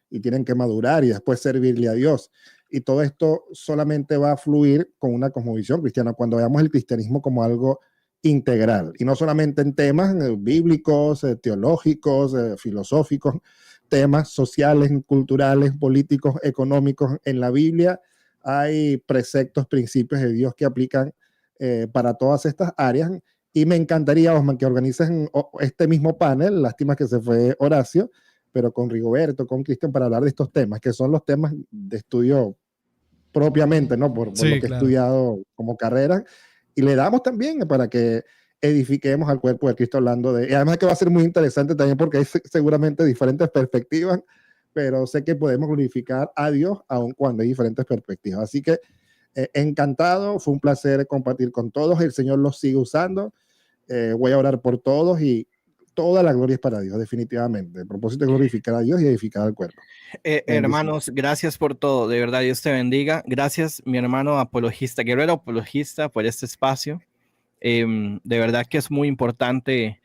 y tienen que madurar y después servirle a Dios. Y todo esto solamente va a fluir con una cosmovisión cristiana, cuando veamos el cristianismo como algo integral, y no solamente en temas bíblicos, teológicos, filosóficos, temas sociales, culturales, políticos, económicos. En la Biblia hay preceptos, principios de Dios que aplican para todas estas áreas. Y me encantaría, Osman, que organices este mismo panel, lástima que se fue Horacio, pero con Rigoberto, con Cristian, para hablar de estos temas, que son los temas de estudio propiamente, ¿no? Por Sí, lo que claro. he estudiado como carrera. Y le damos también para que edifiquemos al cuerpo de Cristo hablando de... Y además que va a ser muy interesante también porque hay seguramente diferentes perspectivas, pero sé que podemos glorificar a Dios aun cuando hay diferentes perspectivas. Así que encantado, fue un placer compartir con todos. El Señor los sigue usando. Voy a orar por todos y toda la gloria es para Dios, definitivamente. El propósito es glorificar a Dios y edificar al cuerpo. Hermanos, gracias por todo, de verdad, Dios te bendiga. Gracias, mi hermano apologista, guerrero apologista, por este espacio. De verdad que es muy importante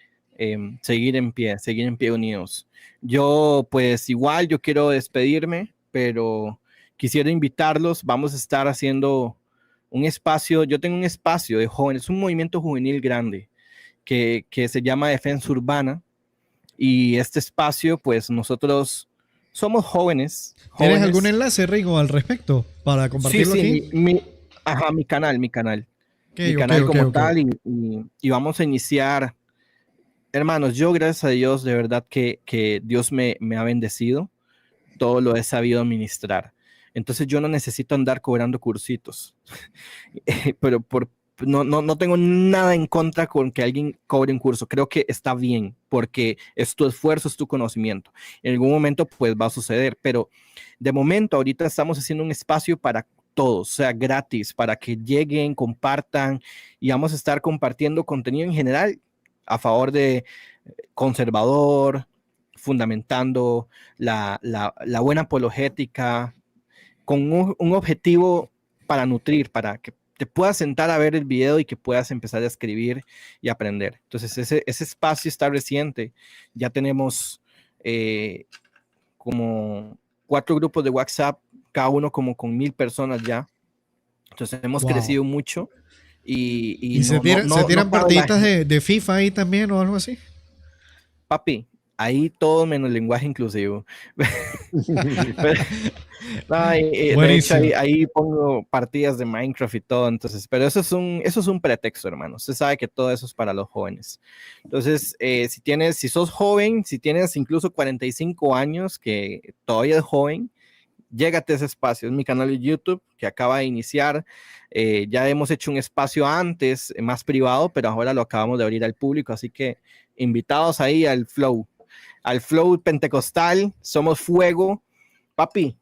seguir en pie unidos. Yo, pues igual, yo quiero despedirme, pero quisiera invitarlos. Vamos a estar haciendo un espacio, yo tengo un espacio de jóvenes, un movimiento juvenil grande que se llama Defensa Urbana, y este espacio, pues nosotros somos jóvenes. ¿Tienes algún enlace, Rigo, al respecto para compartirlo aquí? Mi canal. Okay, mi canal como tal, y vamos a iniciar. Hermanos, yo gracias a Dios, de verdad que Dios me ha bendecido, todo lo he sabido administrar. Entonces yo no necesito andar cobrando cursitos, pero no tengo nada en contra con que alguien cobre un curso. Creo que está bien, porque es tu esfuerzo, es tu conocimiento. En algún momento pues va a suceder, pero de momento ahorita estamos haciendo un espacio para todos, o sea, gratis, para que lleguen, compartan, y vamos a estar compartiendo contenido en general a favor de conservador, fundamentando la buena apologética, con un objetivo para nutrir, para que te puedas sentar a ver el video y que puedas empezar a escribir y aprender. Entonces ese espacio está reciente. Ya tenemos como 4 grupos de WhatsApp, cada uno como con 1000 personas ya. Entonces hemos crecido mucho. ¿Y se tiran partiditas de FIFA ahí también o algo así? Papi, ahí todo menos lenguaje inclusivo. De hecho, ahí pongo partidas de Minecraft y todo. Entonces, pero eso es un pretexto, hermano. Usted sabe que todo eso es para los jóvenes. Entonces, si sos joven, si tienes incluso 45 años, que todavía es joven, llégate a ese espacio. Es mi canal de YouTube que acaba de iniciar. Ya hemos hecho un espacio antes más privado, pero ahora lo acabamos de abrir al público. Así que invitados ahí al flow pentecostal. Somos fuego. Papi,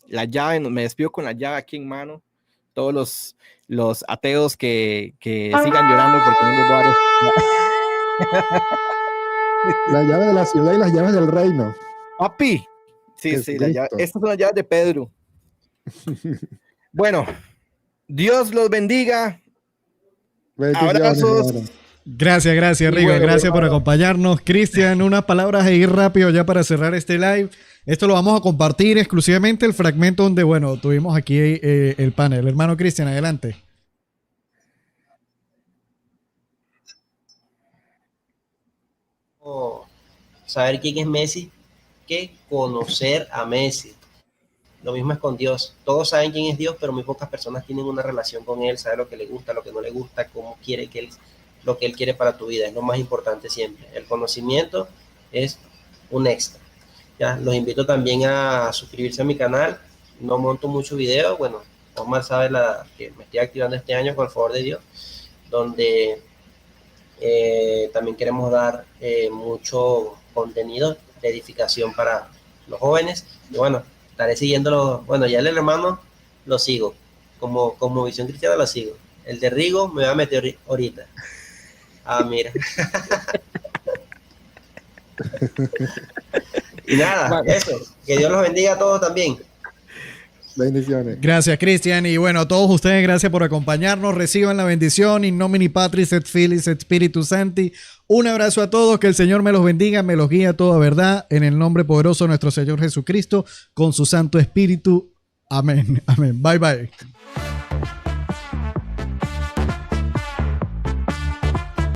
la llave, me despido con la llave aquí en mano. Todos los ateos que sigan llorando porque no les voy a dar. La llave de la ciudad y las llaves del reino. Papi. Sí, la llave. Estas son las llaves de Pedro. Bueno, Dios los bendiga. Abrazos. Gracias, Rigo. Gracias por acompañarnos. Cristian, unas palabras ahí rápido ya para cerrar este live. Esto lo vamos a compartir exclusivamente el fragmento donde, bueno, tuvimos aquí el panel. Hermano Cristian, adelante. saber quién es Messi que conocer a Messi. Lo mismo es con Dios. Todos saben quién es Dios, pero muy pocas personas tienen una relación con Él, saben lo que le gusta, lo que no le gusta, cómo quiere que Él, lo que Él quiere para tu vida. Es lo más importante siempre. El conocimiento es un extra. Ya, los invito también a suscribirse a mi canal. No monto muchos videos. Bueno, Omar sabe que me estoy activando este año, con el favor de Dios, donde también queremos dar mucho contenido de edificación para los jóvenes. Y bueno, estaré siguiéndolo. Bueno, ya el hermano lo sigo. Como Visión Cristiana lo sigo. El de Rigo me va a meter ahorita. Ah, mira. Y nada, eso. Que Dios los bendiga a todos también. Bendiciones. Gracias, Cristian. Y bueno, a todos ustedes, gracias por acompañarnos. Reciban la bendición. In nomine Patris et Filis et Spiritus Sancti. Un abrazo a todos. Que el Señor me los bendiga, me los guíe a toda verdad. En el nombre poderoso de nuestro Señor Jesucristo, con su Santo Espíritu. Amén. Amén. Bye, bye.